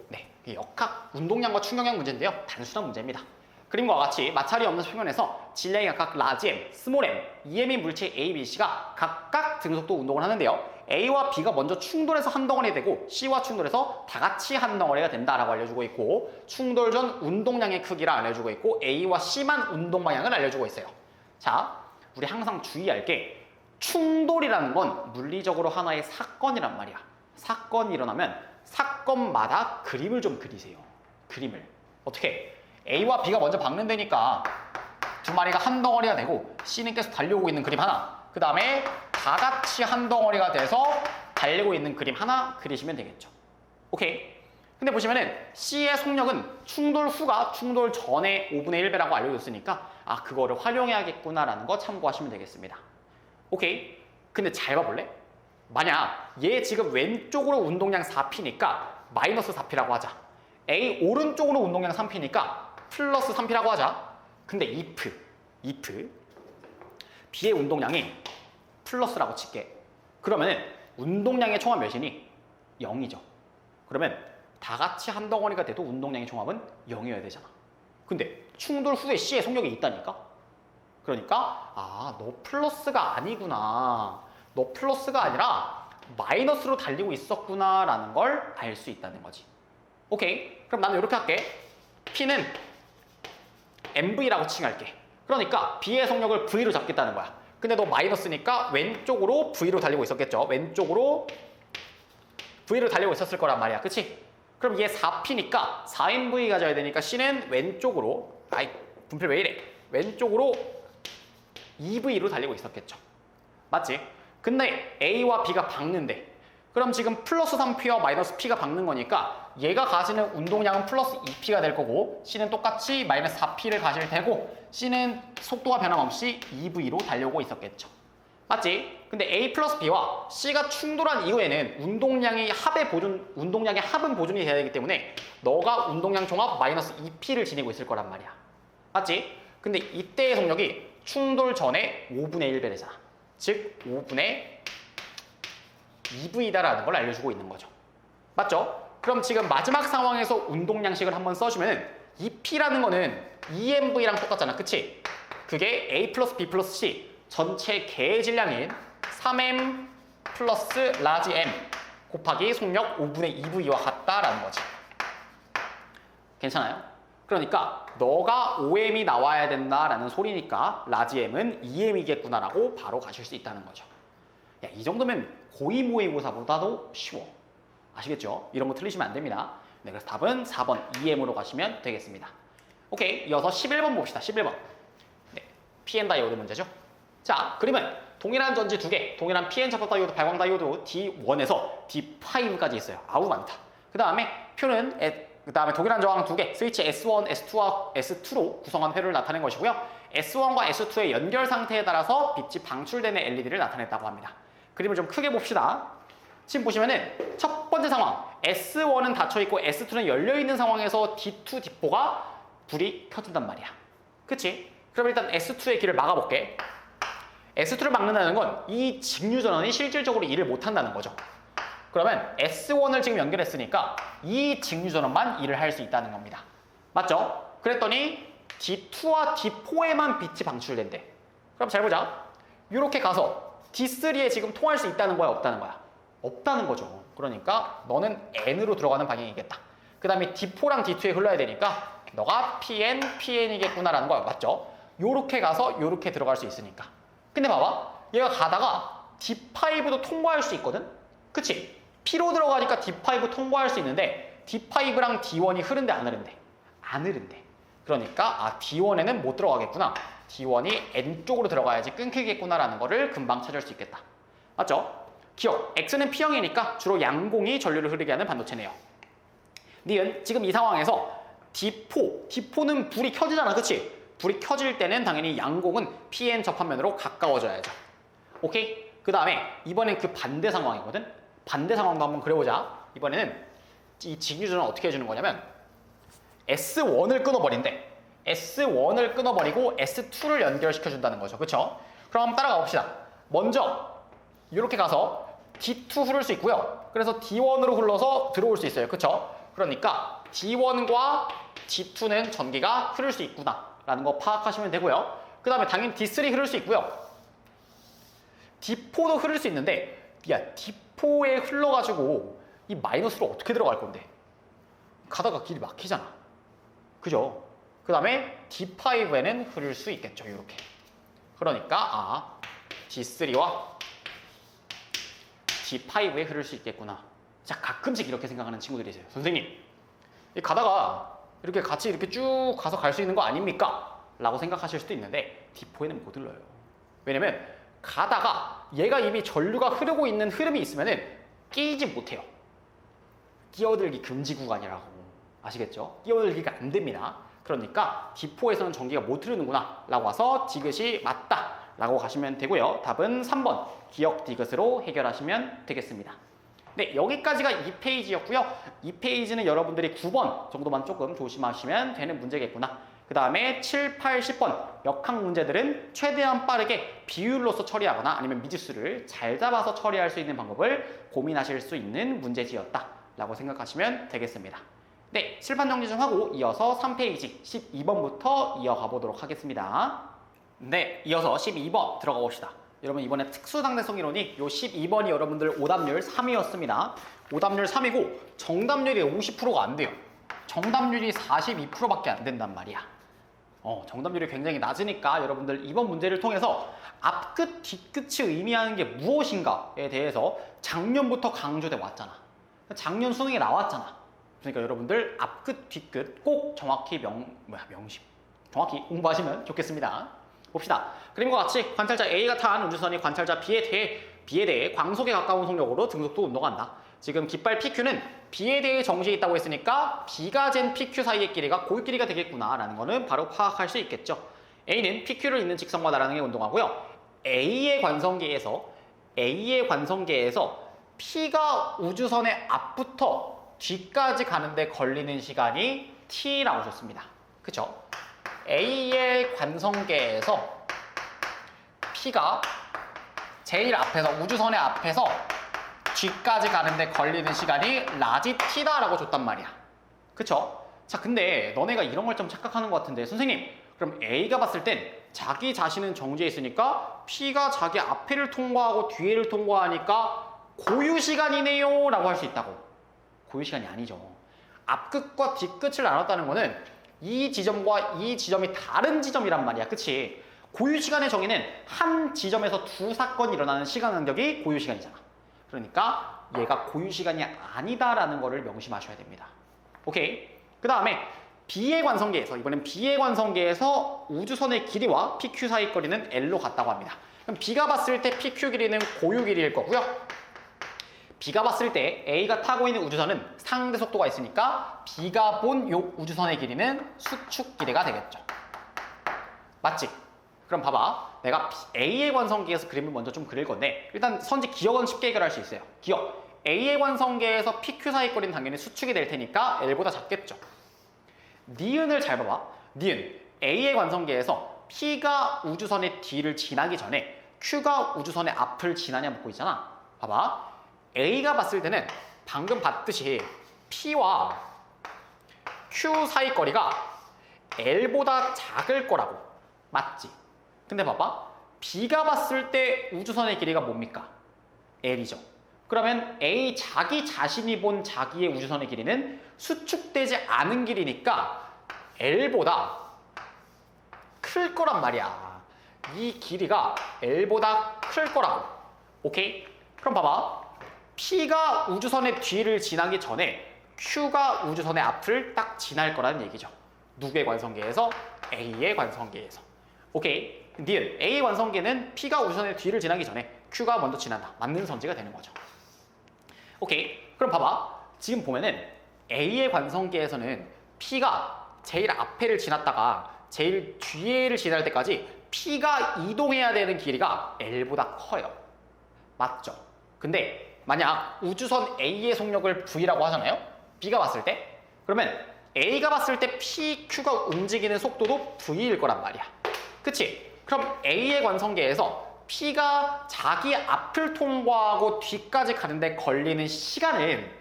네, 역학 운동량과 충격량 문제인데요. 단순한 문제입니다. 그림과 같이 마찰이 없는 평면에서 질량이 각각 라지 M, 스몰 m, EM인 물체 A, B, C가 각각 등속도 운동을 하는데요. A와 B가 먼저 충돌해서 한 덩어리 되고 C와 충돌해서 다 같이 한 덩어리가 된다라고 알려주고 있고 충돌 전 운동량의 크기를 알려주고 있고 A와 C만 운동 방향을 알려주고 있어요. 자, 우리 항상 주의할 게 충돌이라는 건 물리적으로 하나의 사건이란 말이야. 사건이 일어나면 사건마다 그림을 좀 그리세요. 그림을. 어떻게? A와 B가 먼저 박는다니까 두 마리가 한 덩어리가 되고 C는 계속 달려오고 있는 그림 하나. 그 다음에 다 같이 한 덩어리가 돼서 달리고 있는 그림 하나 그리시면 되겠죠. 오케이. 근데 보시면은 C의 속력은 충돌 후가 충돌 전에 5분의 1배라고 알려줬으니까 아 그거를 활용해야겠구나라는 거 참고하시면 되겠습니다. 오케이. 근데 잘 봐볼래? 만약 얘 지금 왼쪽으로 운동량 4P니까 마이너스 4P라고 하자. A 오른쪽으로 운동량 3P니까 플러스 3P라고 하자. 근데 if B의 운동량이 플러스라고 칠게. 그러면은 운동량의 총합 몇이니? 0이죠. 그러면 다 같이 한 덩어리가 돼도 운동량의 총합은 0이어야 되잖아. 근데 충돌 후에 C의 속력이 있다니까? 그러니까 아, 너 플러스가 아니구나. 너 플러스가 아니라 마이너스로 달리고 있었구나 라는 걸 알 수 있다는 거지. 오케이. 그럼 나는 이렇게 할게. P는 MV라고 칭할게. 그러니까 B의 속력을 V로 잡겠다는 거야. 근데 너 마이너스니까 왼쪽으로 V로 달리고 있었겠죠. 왼쪽으로 V로 달리고 있었을 거란 말이야. 그치? 그럼 얘 4P니까 4MV 가져야 되니까 C는 왼쪽으로 분필 왜 이래? 왼쪽으로 2V로 달리고 있었겠죠. 맞지? 근데 A와 B가 박는데 그럼 지금 플러스 3P와 마이너스 P가 박는 거니까 얘가 가지는 운동량은 플러스 2P가 될 거고 C는 똑같이 마이너스 4P를 가질 테고 C는 속도가 변함없이 2V로 달려오고 있었겠죠. 맞지? 근데 A 플러스 B와 C가 충돌한 이후에는 운동량의 합은 보존이 돼야 되기 때문에 너가 운동량 종합 마이너스 2P를 지니고 있을 거란 말이야. 맞지? 근데 이때의 속력이 충돌 전에 5분의 1배래잖아. 즉 5분의 2V다라는 걸 알려주고 있는 거죠. 맞죠? 그럼 지금 마지막 상황에서 운동량식을 한번 써주면 이 P라는 거는 EMV랑 똑같잖아. 그치? 그게 A 플러스 B 플러스 C 전체 개의 질량인 3M 플러스 라지 M 곱하기 속력 5분의 2V와 같다라는 거지. 괜찮아요? 그러니까 너가 5M이 나와야 된다라는 소리니까 라지 M은 2M이겠구나라고 바로 가실 수 있다는 거죠. 야, 이 정도면 고의 모의고사보다도 쉬워. 아시겠죠? 이런 거 틀리시면 안 됩니다. 네, 그래서 답은 4번 2M으로 가시면 되겠습니다. 오케이, 이어서 11번 봅시다. 11번. 네, PN 다이오드 문제죠. 자, 그러면 동일한 전지 두 개, 동일한 PN 접합 다이오드, 발광 다이오드 D1에서 D5까지 있어요. 아우 많다. 그 다음에 표는 그 다음에 동일한 저항 두 개, 스위치 S1, S2와 S2로 구성한 회로를 나타낸 것이고요. S1과 S2의 연결 상태에 따라서 빛이 방출되는 LED를 나타냈다고 합니다. 그림을 좀 크게 봅시다. 지금 보시면은 첫 번째 상황 S1은 닫혀있고 S2는 열려있는 상황에서 D2, D4가 불이 켜진단 말이야. 그치? 그럼 일단 S2의 길을 막아볼게. S2를 막는다는 건 이 직류 전원이 실질적으로 일을 못한다는 거죠. 그러면 S1을 지금 연결했으니까 이 직류 전원만 일을 할 수 있다는 겁니다. 맞죠? 그랬더니 D2와 D4에만 빛이 방출된대. 그럼 잘 보자. 이렇게 가서 D3에 지금 통할 수 있다는 거야, 없다는 거야? 없다는 거죠. 그러니까 너는 N으로 들어가는 방향이겠다. 그 다음에 D4랑 D2에 흘러야 되니까 너가 PN, PN이겠구나라는 거야. 맞죠? 요렇게 가서 요렇게 들어갈 수 있으니까. 근데 봐봐. 얘가 가다가 D5도 통과할 수 있거든? 그치? P로 들어가니까 D5 통과할 수 있는데 D5랑 D1이 흐른데 안 흐른데? 안 흐른데. 그러니까 아 D1에는 못 들어가겠구나. D1이 N쪽으로 들어가야지 끊기겠구나라는 거를 금방 찾을 수 있겠다. 맞죠? 기억, X는 P형이니까 주로 양공이 전류를 흐르게 하는 반도체네요. 니은 지금 이 상황에서 D4는 불이 켜지잖아. 그치? 불이 켜질 때는 당연히 양공은 PN 접합면으로 가까워져야죠. 오케이? 그 다음에 이번엔 그 반대 상황이거든? 반대 상황도 한번 그려보자. 이번에는 이 직류전은 어떻게 해주는 거냐면 S1을 끊어버린대. S1을 끊어버리고 S2를 연결시켜준다는 거죠. 그쵸? 그럼 한번 따라가 봅시다. 먼저 이렇게 가서 D2 흐를 수 있고요. 그래서 D1으로 흘러서 들어올 수 있어요. 그쵸? 그러니까 D1과 D2는 전기가 흐를 수 있구나 라는 거 파악하시면 되고요. 그 다음에 당연히 D3 흐를 수 있고요. D4도 흐를 수 있는데 야 D4에 흘러가지고 이 마이너스로 어떻게 들어갈 건데? 가다가 길이 막히잖아. 그죠? 그 다음에 D5에는 흐를 수 있겠죠. 이렇게. 그러니까 아 D3와 D5에 흐를 수 있겠구나. 자, 가끔씩 이렇게 생각하는 친구들이 있어요. 선생님, 가다가 이렇게 같이 이렇게 쭉 가서 갈 수 있는 거 아닙니까? 라고 생각하실 수도 있는데 D4에는 못 흘러요. 왜냐면 가다가 얘가 이미 전류가 흐르고 있는 흐름이 있으면은 끼지 못해요. 끼어들기 금지 구간이라고. 아시겠죠? 끼어들기가 안 됩니다. 그러니까 D4에서는 전기가 못 흐르는구나 라고 와서 디귿이 맞다 라고 가시면 되고요. 답은 3번 기역 디귿으로 해결하시면 되겠습니다. 네, 여기까지가 2페이지였고요. 2페이지는 여러분들이 9번 정도만 조금 조심하시면 되는 문제겠구나. 그 다음에 7, 8, 10번 역학 문제들은 최대한 빠르게 비율로서 처리하거나 아니면 미지수를 잘 잡아서 처리할 수 있는 방법을 고민하실 수 있는 문제지였다 라고 생각하시면 되겠습니다. 네, 칠판 정리 좀 하고 이어서 3페이지 12번부터 이어가 보도록 하겠습니다. 네, 이어서 12번 들어가 봅시다. 여러분 이번에 특수상대성 이론이 요 12번이 여러분들 오답률 3이었습니다. 오답률 3이고 정답률이 50%가 안 돼요. 정답률이 42%밖에 안 된단 말이야. 정답률이 굉장히 낮으니까 여러분들 이번 문제를 통해서 앞끝, 뒤끝이 의미하는 게 무엇인가에 대해서 작년부터 강조돼 왔잖아. 작년 수능에 나왔잖아. 그러니까 여러분들 앞끝, 뒤끝 꼭 정확히 정확히 공부하시면 좋겠습니다. 봅시다. 그림과 같이 관찰자 A가 탄 우주선이 관찰자 B에 대해 광속에 가까운 속력으로 등속도 운동한다. 지금 깃발 PQ는 B에 대해 정시에 있다고 했으니까 B가 잰 PQ 사이의 길이가 고익 길이가 되겠구나 라는 거는 바로 파악할 수 있겠죠. A는 PQ를 잇는 직선과 나란하게 운동하고요. A의 관성계에서 P가 우주선의 앞부터 뒤까지 가는데 걸리는 시간이 T라고 줬습니다. 그쵸? A의 관성계에서 P가 제일 앞에서 우주선의 앞에서 뒤까지 가는데 걸리는 시간이 라지 T다라고 줬단 말이야. 그쵸? 자, 근데 너네가 이런 걸 좀 착각하는 것 같은데 선생님, 그럼 A가 봤을 땐 자기 자신은 정지해 있으니까 P가 자기 앞에를 통과하고 뒤에를 통과하니까 고유시간이네요 라고 할 수 있다고. 고유시간이 아니죠. 앞끝과 뒤끝을 나눴다는 거는 이 지점과 이 지점이 다른 지점이란 말이야. 그치? 고유시간의 정의는 한 지점에서 두 사건이 일어나는 시간 간격이 고유시간이잖아. 그러니까 얘가 고유시간이 아니다라는 거를 명심하셔야 됩니다. 오케이? 그 다음에 B의 관성계에서, 이번엔 B의 관성계에서 우주선의 길이와 PQ 사이 거리는 L로 같다고 합니다. 그럼 B가 봤을 때 PQ 길이는 고유 길이일 거고요. B가 봤을 때 A가 타고 있는 우주선은 상대 속도가 있으니까 B가 본 요 우주선의 길이는 수축 길이가 되겠죠. 맞지? 그럼 봐봐. 내가 A의 관성계에서 그림을 먼저 좀 그릴 건데 일단 선지 기역은 쉽게 해결할 수 있어요. 기역. A의 관성계에서 PQ 사이 거리는 당연히 수축이 될 테니까 L보다 작겠죠. 니은을 잘 봐봐. 니은. A의 관성계에서 P가 우주선의 뒤를 지나기 전에 Q가 우주선의 앞을 지나냐 묻고 있잖아. 봐봐. A가 봤을 때는 방금 봤듯이 P와 Q 사이 거리가 L보다 작을 거라고. 맞지? 근데 봐봐. B가 봤을 때 우주선의 길이가 뭡니까? L이죠. 그러면 A 자기 자신이 본 자기의 우주선의 길이는 수축되지 않은 길이니까 L보다 클 거란 말이야. 이 길이가 L보다 클 거라고. 오케이? 그럼 봐봐. P가 우주선의 뒤를 지나기 전에 Q가 우주선의 앞을 딱 지날 거라는 얘기죠. 누구의 관성계에서? A의 관성계에서. 오케이? 니은 A의 관성계는 P가 우주선의 뒤를 지나기 전에 Q가 먼저 지난다. 맞는 선지가 되는 거죠. 오케이? 그럼 봐봐. 지금 보면은 A의 관성계에서는 P가 제일 앞에를 지났다가 제일 뒤에를 지날 때까지 P가 이동해야 되는 길이가 L보다 커요. 맞죠? 근데 만약 우주선 A의 속력을 V라고 하잖아요? B가 봤을 때? 그러면 A가 봤을 때 PQ가 움직이는 속도도 V일 거란 말이야. 그치? 그럼 A의 관성계에서 P가 자기 앞을 통과하고 뒤까지 가는데 걸리는 시간은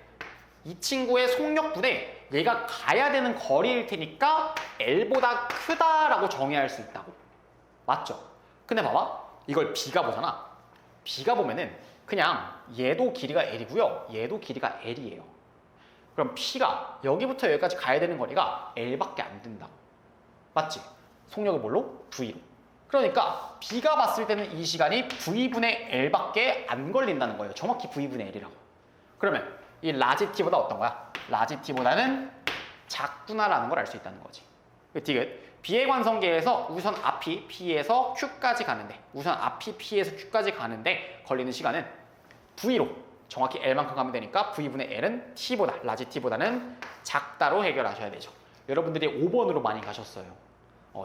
이 친구의 속력분에 얘가 가야 되는 거리일 테니까 L보다 크다라고 정의할 수 있다고. 맞죠? 근데 봐봐. 이걸 B가 보잖아. B가 보면은 그냥 얘도 길이가 L이고요. 얘도 길이가 L이에요. 그럼 P가 여기부터 여기까지 가야 되는 거리가 L밖에 안 된다고. 맞지? 속력을 뭘로? V로. 그러니까 B가 봤을 때는 이 시간이 V분의 L밖에 안 걸린다는 거예요. 정확히 V분의 L이라고. 그러면 이 라지 T보다 어떤 거야? 라지 T보다는 작구나라는 걸 알 수 있다는 거지. 디귿. B의 관성계에서 우선 앞이 P에서 Q까지 가는데 우선 앞이 P에서 Q까지 가는데 걸리는 시간은 V로 정확히 L만큼 가면 되니까 V분의 L은 T보다, 라지 T보다는 작다로 해결하셔야 되죠. 여러분들이 5번으로 많이 가셨어요.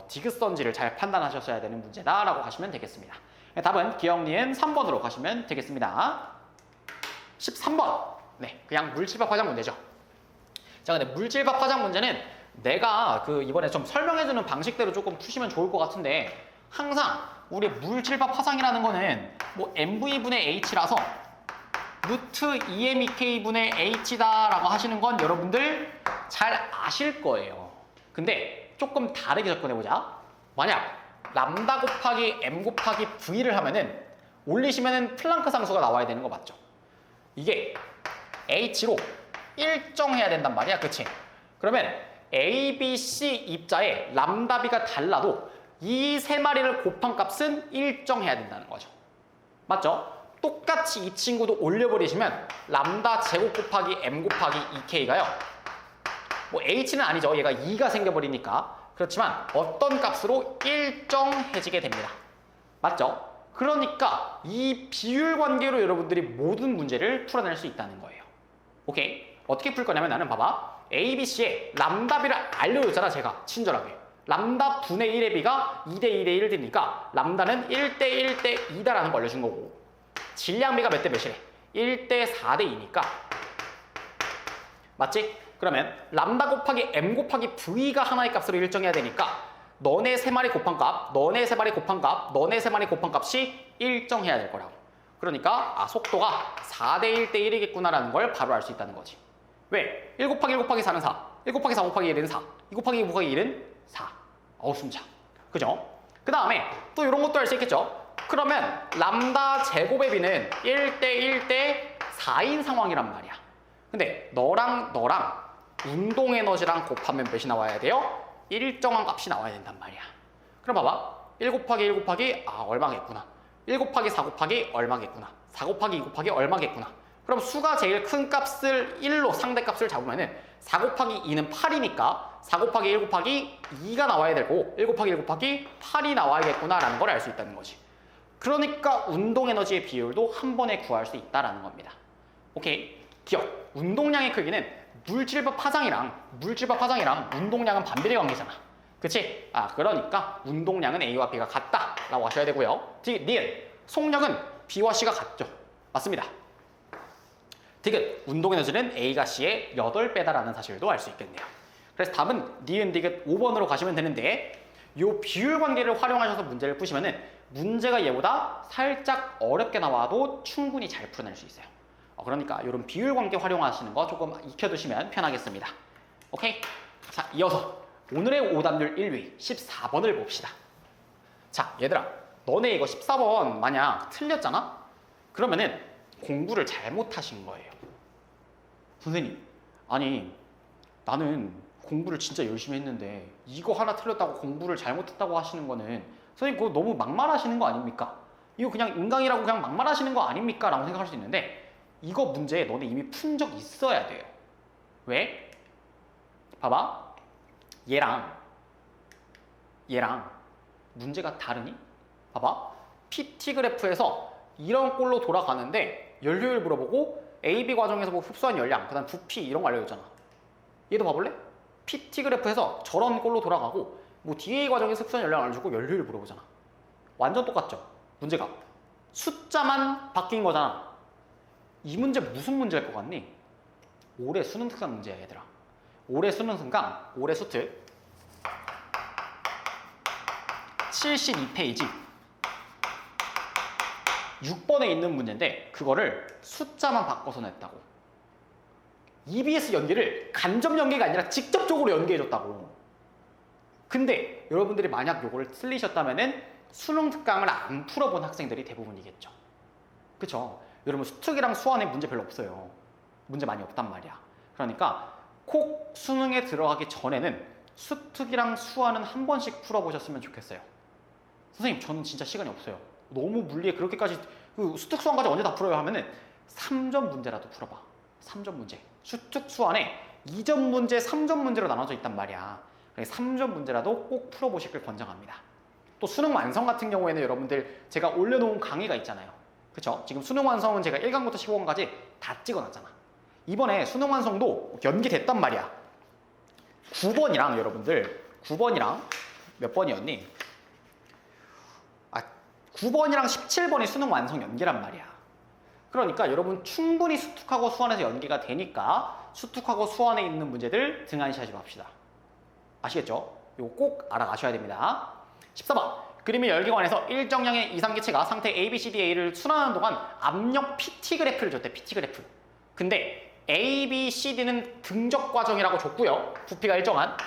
디귿선지를 잘 판단하셨어야 되는 문제다라고 하시면 되겠습니다. 답은 기억, 니은 3번으로 가시면 되겠습니다. 13번. 네, 그냥 물질법 화작 문제죠. 자, 근데 물질법 화작 문제는 내가 이번에 좀 설명해주는 방식대로 조금 푸시면 좋을 것 같은데 항상 우리 물질법 화상이라는 거는 뭐 MV분의 H라서 루트 EMEK분의 H다라고 하시는 건 여러분들 잘 아실 거예요. 근데 조금 다르게 접근해보자. 만약 람다 곱하기 M 곱하기 V를 하면은 올리시면은 플랑크 상수가 나와야 되는 거 맞죠? 이게 H로 일정해야 된단 말이야, 그치? 그러면 A, B, C 입자에 람다 B가 달라도 이 세 마리를 곱한 값은 일정해야 된다는 거죠. 맞죠? 똑같이 이 친구도 올려버리시면 람다 제곱 곱하기 M 곱하기 2K가요. 뭐 H는 아니죠. 얘가 2가 생겨버리니까. 그렇지만 어떤 값으로 일정해지게 됩니다. 맞죠? 그러니까 이 비율 관계로 여러분들이 모든 문제를 풀어낼 수 있다는 거예요. 오케이? 어떻게 풀 거냐면 나는 봐봐. A, B, C에 람다 B를 알려줬잖아, 제가. 친절하게. 람다 분의 1의 B가 2대 2대 1 되니까 람다는 1대 1대 2다라는 걸 알려준 거고 질량비가 몇 대 몇이래? 1대 4대 2니까 맞지? 그러면 람다 곱하기 M 곱하기 V가 하나의 값으로 일정해야 되니까 너네 세 마리 곱한 값, 너네 세 마리 곱한 값, 너네 세 마리 곱한 값이 일정해야 될 거라고. 그러니까 속도가 4대 1대 1이겠구나라는 걸 바로 알 수 있다는 거지. 왜? 1 곱하기 1 곱하기 4는 4, 1 곱하기 4 곱하기 1은 4, 2 곱하기 2 곱하기 1은 4. 숨차. 그죠? 그 다음에 또 이런 것도 할 수 있겠죠? 그러면 람다 제곱의 B는 1대 1대 4인 상황이란 말이야. 근데 너랑 운동 에너지랑 곱하면 몇이 나와야 돼요? 일정한 값이 나와야 된단 말이야. 그럼 봐봐. 1 곱하기 1 곱하기 얼마겠구나. 1 곱하기 4 곱하기 얼마겠구나. 4 곱하기 2 곱하기 얼마겠구나. 그럼 수가 제일 큰 값을 1로 상대값을 잡으면은 4 곱하기 2는 8이니까 4 곱하기 1 곱하기 2가 나와야 되고 1 곱하기 1 곱하기 8이 나와야겠구나라는 걸 알 수 있다는 거지. 그러니까 운동 에너지의 비율도 한 번에 구할 수 있다라는 겁니다. 오케이? 기억. 운동량의 크기는 물질법 파장이랑 운동량은 반비례 관계잖아. 그치? 그러니까 운동량은 A와 B가 같다라고 하셔야 되고요. 니은. 속력은 B와 C가 같죠. 맞습니다. 디귿. 운동 에너지는 A가 C의 8배다라는 사실도 알 수 있겠네요. 그래서 답은 니은 디귿 5번으로 가시면 되는데 이 비율 관계를 활용하셔서 문제를 푸시면은 문제가 얘보다 살짝 어렵게 나와도 충분히 잘 풀어낼 수 있어요. 그러니까 이런 비율 관계 활용하시는 거 조금 익혀두시면 편하겠습니다. 오케이? 자, 이어서 오늘의 오답률 1위 14번을 봅시다. 자, 얘들아, 너네 이거 14번 만약 틀렸잖아? 그러면은 공부를 잘못하신 거예요. 선생님, 아니 나는 공부를 진짜 열심히 했는데 이거 하나 틀렸다고 공부를 잘못했다고 하시는 거는 선생님 그거 너무 막말하시는 거 아닙니까? 이거 그냥 인강이라고 그냥 막말하시는 거 아닙니까? 라고 생각할 수 있는데 이거 문제 너네 이미 푼 적 있어야 돼요. 왜? 봐봐. 얘랑 문제가 다르니? 봐봐. PT 그래프에서 이런 꼴로 돌아가는데 연료율 물어보고 AB 과정에서 뭐 흡수한 열량, 그 다음 부피 이런 거 알려줬잖아. 얘도 봐볼래? PT 그래프에서 저런 꼴로 돌아가고 뭐 DA 과정에서 흡수한 열량 알려주고 연료율 물어보잖아. 완전 똑같죠? 문제가. 숫자만 바뀐 거잖아. 이 문제 무슨 문제일 것 같니? 올해 수능 특강 문제야, 얘들아. 올해 수능 특강, 올해 수특 72페이지 6번에 있는 문제인데 그거를 숫자만 바꿔서 냈다고. EBS 연계를 간접 연계가 아니라 직접적으로 연계해줬다고. 근데 여러분들이 만약 요거를 틀리셨다면은 수능 특강을 안 풀어본 학생들이 대부분이겠죠. 그쵸? 여러분 수특이랑 수원에 문제 별로 없어요. 문제 많이 없단 말이야. 그러니까 꼭 수능에 들어가기 전에는 수특이랑 수원은 한 번씩 풀어보셨으면 좋겠어요. 선생님 저는 진짜 시간이 없어요. 너무 물리에 그렇게까지 수특 수원까지 언제 다 풀어요 하면은 3점 문제라도 풀어봐. 3점 문제. 수특 수원에 2점 문제, 3점 문제로 나눠져 있단 말이야. 그래서 3점 문제라도 꼭 풀어보시길 권장합니다. 또 수능 완성 같은 경우에는 여러분들 제가 올려놓은 강의가 있잖아요. 그쵸? 지금 수능 완성은 제가 1강부터 15강까지 다 찍어놨잖아. 이번에 수능 완성도 연기됐단 말이야. 9번이랑 여러분들 9번이랑 몇 번이었니? 9번이랑 17번이 수능 완성 연기란 말이야. 그러니까 여러분 충분히 수특하고 수원에서 연기가 되니까 수특하고 수원에 있는 문제들 등한시하지 맙시다. 아시겠죠? 이거 꼭 알아가셔야 됩니다. 14번. 그림의 열기관에서 일정량의 이상기체가 상태 A, B, C, D, A를 순환하는 동안 압력 PT 그래프를 줬대. PT 그래프. 근데 A, B, C, D는 등적 과정이라고 줬고요. 부피가 일정한.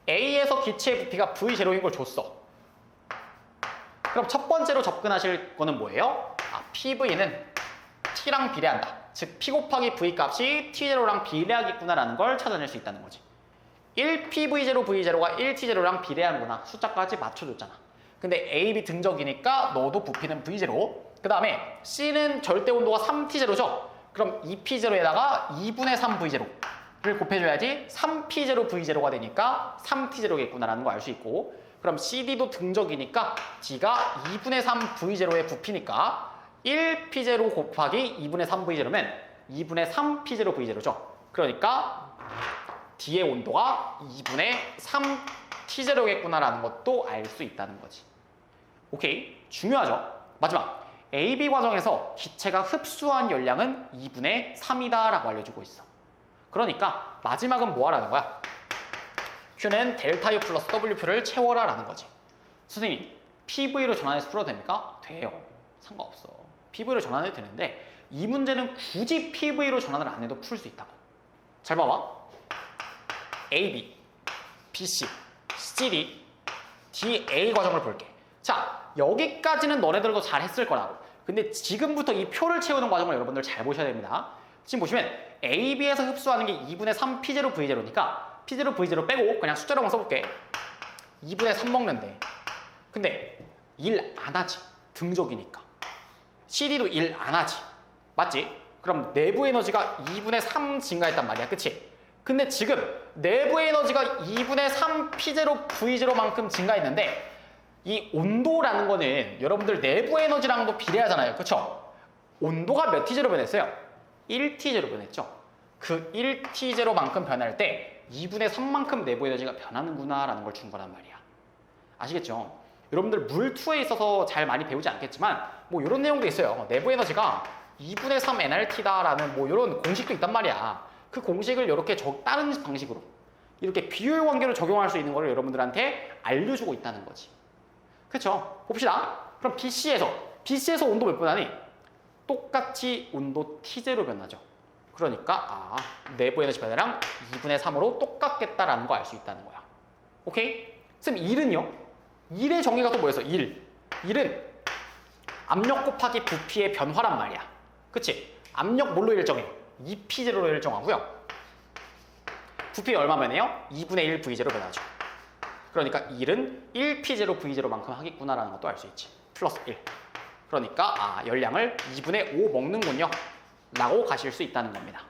A에서 기체의 부피가 V0인 걸 줬어. 그럼 첫 번째로 접근하실 거는 뭐예요? PV는 T랑 비례한다. 즉 P 곱하기 V 값이 T0랑 비례하겠구나라는 걸 찾아낼 수 있다는 거지. 1PV0, V0가 1T0랑 비례하는구나. 숫자까지 맞춰줬잖아. 근데 A, B 등적이니까 너도 부피는 V0. 그 다음에 C는 절대 온도가 3T0죠. 그럼 2P0에다가 2분의 3V0를 곱해줘야지 3P0, V0가 되니까 3T0겠구나라는 거 알 수 있고, 그럼 CD도 등적이니까 D가 2분의 3V0의 부피니까 1P0 곱하기 2분의 3V0면 2분의 3P0, V0죠. 그러니까 D의 온도가 2분의 3T0겠구나라는 것도 알 수 있다는 거지. 오케이? 중요하죠? 마지막. AB 과정에서 기체가 흡수한 열량은 2분의 3이다 라고 알려주고 있어. 그러니까 마지막은 뭐 하라는 거야? Q는 델타 U 플러스 WP를 채워라 라는 거지. 선생님, PV로 전환해서 풀어도 됩니까? 돼요. 상관없어. PV로 전환해도 되는데 이 문제는 굳이 PV로 전환을 안 해도 풀 수 있다고. 잘 봐봐. AB, BC, CD, DA 과정을 볼게. 자, 여기까지는 너네들도 잘 했을 거라고. 근데 지금부터 이 표를 채우는 과정을 여러분들 잘 보셔야 됩니다. 지금 보시면 AB에서 흡수하는 게 2분의 3 P0 V0니까 P0 V0 빼고 그냥 숫자로만 써볼게. 2분의 3 먹는데. 근데 일 안 하지. 등적이니까. CD도 일 안 하지. 맞지? 그럼 내부 에너지가 2분의 3 증가했단 말이야. 그치? 근데 지금 내부 에너지가 2분의 3 P0 V0만큼 증가했는데 이 온도라는 거는 여러분들 내부 에너지랑도 비례하잖아요. 그쵸? 온도가 몇 T0로 변했어요? 1T0로 변했죠. 그 1T0만큼 변할 때 2분의 3만큼 내부 에너지가 변하는구나 라는 걸 준 거란 말이야. 아시겠죠? 여러분들 물2에 있어서 잘 많이 배우지 않겠지만 뭐 이런 내용도 있어요. 내부 에너지가 2분의 3 NRT다 라는 뭐 이런 공식도 있단 말이야. 그 공식을 이렇게 다른 방식으로 이렇게 비율 관계로 적용할 수 있는 거를 여러분들한테 알려주고 있다는 거지. 그쵸? 봅시다. 그럼 BC에서 온도 몇 변하니? 똑같이 온도 T0 변하죠. 그러니까 내부 에너지 변화량 2분의 3으로 똑같겠다라는 거 알 수 있다는 거야. 오케이? 선생님 1은요? 1의 정의가 또 뭐였어? 1은 압력 곱하기 부피의 변화란 말이야. 그치? 압력 뭘로 일정해? 2P0로 일정하고요. 부피 얼마 변해요? 2분의 1 V0 변하죠. 그러니까 1은 1P0 V0만큼 하겠구나라는 것도 알 수 있지. 플러스 1. 그러니까 열량을 2분의 5 먹는군요 라고 가실 수 있다는 겁니다.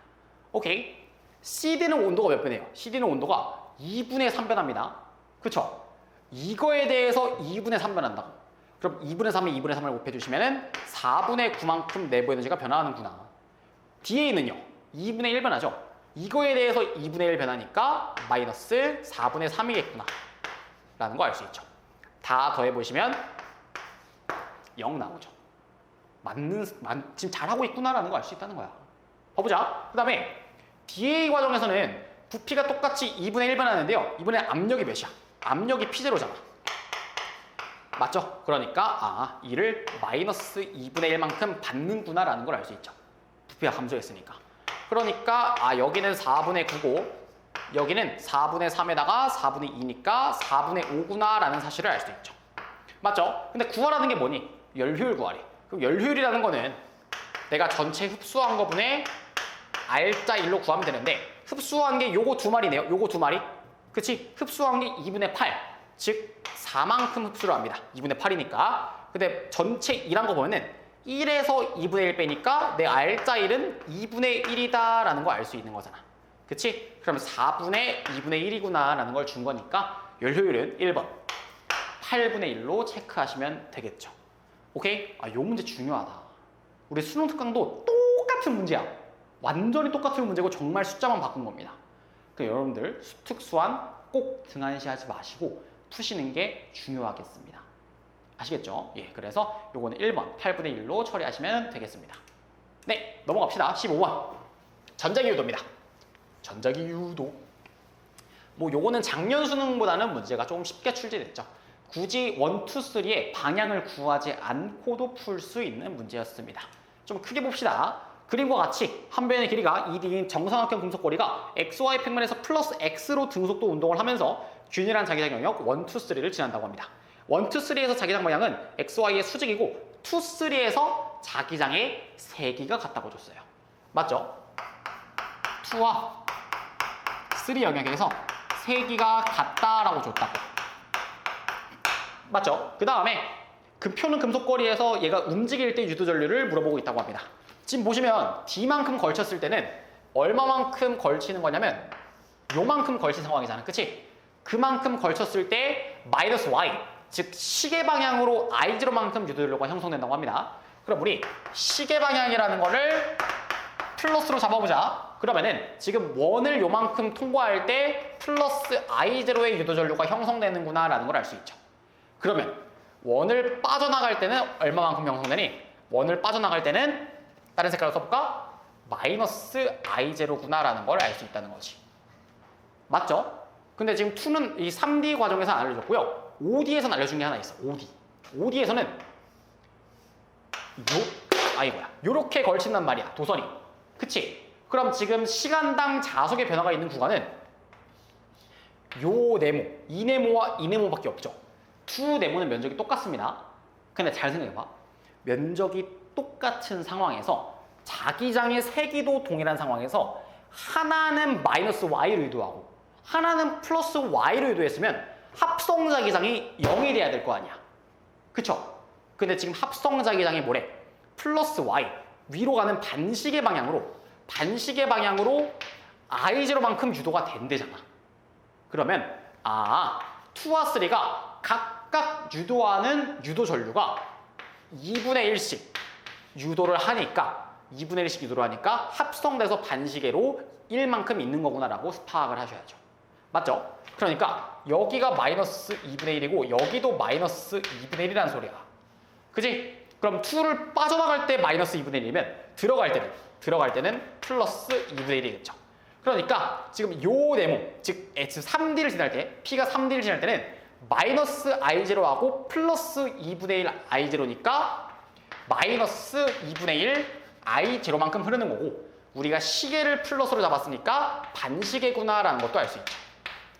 오케이. CD는 온도가 몇 변해요? CD는 온도가 2분의 3 변합니다. 그쵸? 이거에 대해서 2분의 3 변한다고. 그럼 2분의 3에 2분의 3을 곱해주시면 4분의 9만큼 내부 에너지가 변화하는구나. DA는요? 2분의 1 변하죠? 이거에 대해서 2분의 1 변하니까 마이너스 4분의 3이겠구나 라는 거 알 수 있죠. 다 더해보시면 0 나오죠. 지금 잘하고 있구나라는 거 알 수 있다는 거야. 봐보자. 그 다음에 DA 과정에서는 부피가 똑같이 2분의 1 변하는데요. 이번에 압력이 몇이야? 압력이 P0잖아. 맞죠? 그러니까 이를 마이너스 2분의 1만큼 받는구나라는 걸 알 수 있죠. 부피가 감소했으니까. 그러니까 여기는 4분의 9고 여기는 4분의 3에다가 4분의 2니까 4분의 5구나라는 사실을 알 수 있죠. 맞죠? 근데 구하라는 게 뭐니? 열효율 구하래. 그럼 열효율이라는 거는 내가 전체 흡수한 거분의 R자 1로 구하면 되는데 흡수한 게 요거 두 마리네요. 요거 두 마리. 그치? 흡수한 게 2분의 8. 즉 4만큼 흡수를 합니다. 2분의 8이니까. 근데 전체 2란 거 보면은 1에서 2분의 1 빼니까 내 R자 1은 2분의 1이다 라는 거 알 수 있는 거잖아. 그치? 그럼 4분의 2분의 1이구나 라는 걸 준 거니까 열효율은 1번 8분의 1로 체크하시면 되겠죠. 오케이? 요 문제 중요하다. 우리 수능 특강도 똑같은 문제야. 완전히 똑같은 문제고 정말 숫자만 바꾼 겁니다. 그러니까 여러분들 수특수한 꼭 등한시하지 마시고 푸시는 게 중요하겠습니다. 아시겠죠? 예, 그래서 요거는 1번 8분의 1로 처리하시면 되겠습니다. 네, 넘어갑시다. 15번 전자기 유도입니다. 전자기 유도. 뭐 요거는 작년 수능보다는 문제가 조금 쉽게 출제됐죠. 굳이 1, 2, 3의 방향을 구하지 않고도 풀 수 있는 문제였습니다. 좀 크게 봅시다. 그림과 같이 한 변의 길이가 2D인 정삼각형 금속고리가 XY 평면에서 플러스 X로 등속도 운동을 하면서 균일한 자기장 영역 1, 2, 3를 지난다고 합니다. 1, 2, 3에서 자기장 방향은 XY의 수직이고 2, 3에서 자기장의 세기가 같다고 줬어요. 맞죠? 2와 3 영역에서 세기가 같다라고 줬다고. 맞죠? 그 다음에 그 표는 금속거리에서 얘가 움직일 때 유도전류를 물어보고 있다고 합니다. 지금 보시면 D만큼 걸쳤을 때는 얼마만큼 걸치는 거냐면 요만큼 걸친 상황이잖아. 그치? 그만큼 걸쳤을 때 마이너스 Y, 즉 시계 방향으로 I0만큼 유도전류가 형성된다고 합니다. 그럼 우리 시계 방향이라는 거를 플러스로 잡아보자. 그러면은 지금 원을 요만큼 통과할 때 플러스 I0의 유도전류가 형성되는구나 라는 걸 알 수 있죠. 그러면 원을 빠져나갈 때는 얼마만큼 형성되니? 원을 빠져나갈 때는 다른 색깔로 써볼까? 마이너스 I0구나 라는 걸 알 수 있다는 거지. 맞죠? 근데 지금 2는 이 3D 과정에서 안 알려줬고요. 5D에서는 알려준 게 하나 있어. 5D. 5D에서는 요렇게 걸친단 말이야. 도선이. 그치? 그럼 지금 시간당 자속의 변화가 있는 구간은 요 네모, 이 네모와 이 네모밖에 없죠. 두 네모는 면적이 똑같습니다. 근데 잘 생각해봐. 면적이 똑같은 상황에서 자기장의 세기도 동일한 상황에서 하나는 마이너스 Y를 유도하고 하나는 플러스 Y를 유도했으면 합성 자기장이 0이 돼야 될 거 아니야. 그쵸? 근데 지금 합성 자기장이 뭐래? 플러스 Y, 위로 가는 반시계 방향으로 I0만큼 유도가 된대잖아. 그러면 2와 3가 각각 유도하는 유도 전류가 2분의 1씩 유도를 하니까 합성돼서 반시계로 1만큼 있는 거구나라고 파악을 하셔야죠. 맞죠? 그러니까 여기가 마이너스 2분의 1이고 여기도 마이너스 2분의 1이라는 소리야. 그지? 그럼 2를 빠져나갈 때 마이너스 2분의 1이면 들어갈 때는 플러스 2분의 1이겠죠. 그러니까 지금 요 네모, 즉 3D를 지날 때, P가 3D를 지날 때는 마이너스 I0하고 플러스 2분의 1 I0니까 마이너스 2분의 1 I0만큼 흐르는 거고 우리가 시계를 플러스로 잡았으니까 반시계구나라는 것도 알 수 있죠.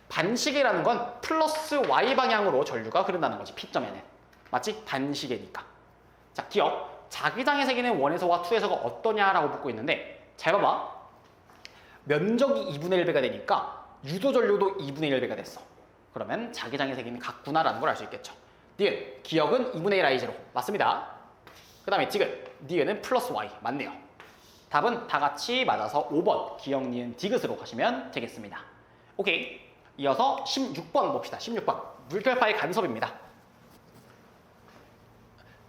반시계라는 건 플러스 Y 방향으로 전류가 흐른다는 거지. P점에는. 맞지? 반시계니까. 자, 기억. 자기장의 세기는 1에서와 2에서가 어떠냐라고 묻고 있는데 잘 봐봐. 면적이 2분의 1배가 되니까 유도 전류도 2분의 1배가 됐어. 그러면 자기장의 세기는 같구나라는 걸 알 수 있겠죠. 니은, 기억은 2분의 1 I0. 맞습니다. 그 다음에 디귿, 니은은 플러스 Y. 맞네요. 답은 다 같이 맞아서 5번, 기억, 니은, 디귿으로 가시면 되겠습니다. 오케이. 이어서 16번 봅시다. 16번, 물결파의 간섭입니다.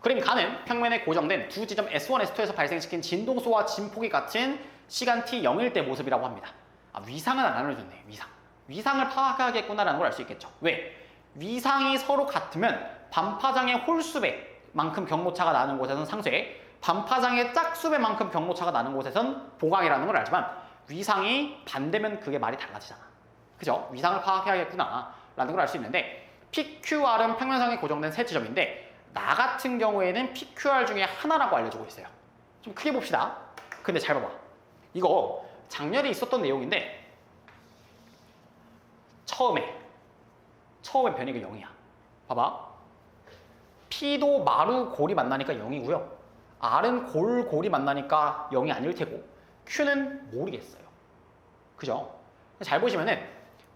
그림 간은 평면에 고정된 두 지점 S1, S2에서 발생시킨 진동소와 진폭이 같은 시간 t 0일 때 모습이라고 합니다. 위상은 안 알려줬네. 위상을 파악하겠구나라는 걸 알 수 있겠죠. 왜? 위상이 서로 같으면 반파장의 홀수배만큼 경로차가 나는 곳에선 상쇄, 반파장의 짝수배만큼 경로차가 나는 곳에선 보강이라는 걸 알지만 위상이 반대면 그게 말이 달라지잖아. 그죠? 위상을 파악해야겠구나 라는 걸 알 수 있는데 PQR은 평면상에 고정된 세 지점인데 나 같은 경우에는 PQR 중에 하나라고 알려주고 있어요. 좀 크게 봅시다. 근데 잘 봐봐. 이거 작년에 있었던 내용인데 처음에 변이가 0이야. 봐봐. P도 마루 골이 만나니까 0이고요. R은 골이 만나니까 0이 아닐 테고 Q는 모르겠어요. 그죠? 잘 보시면은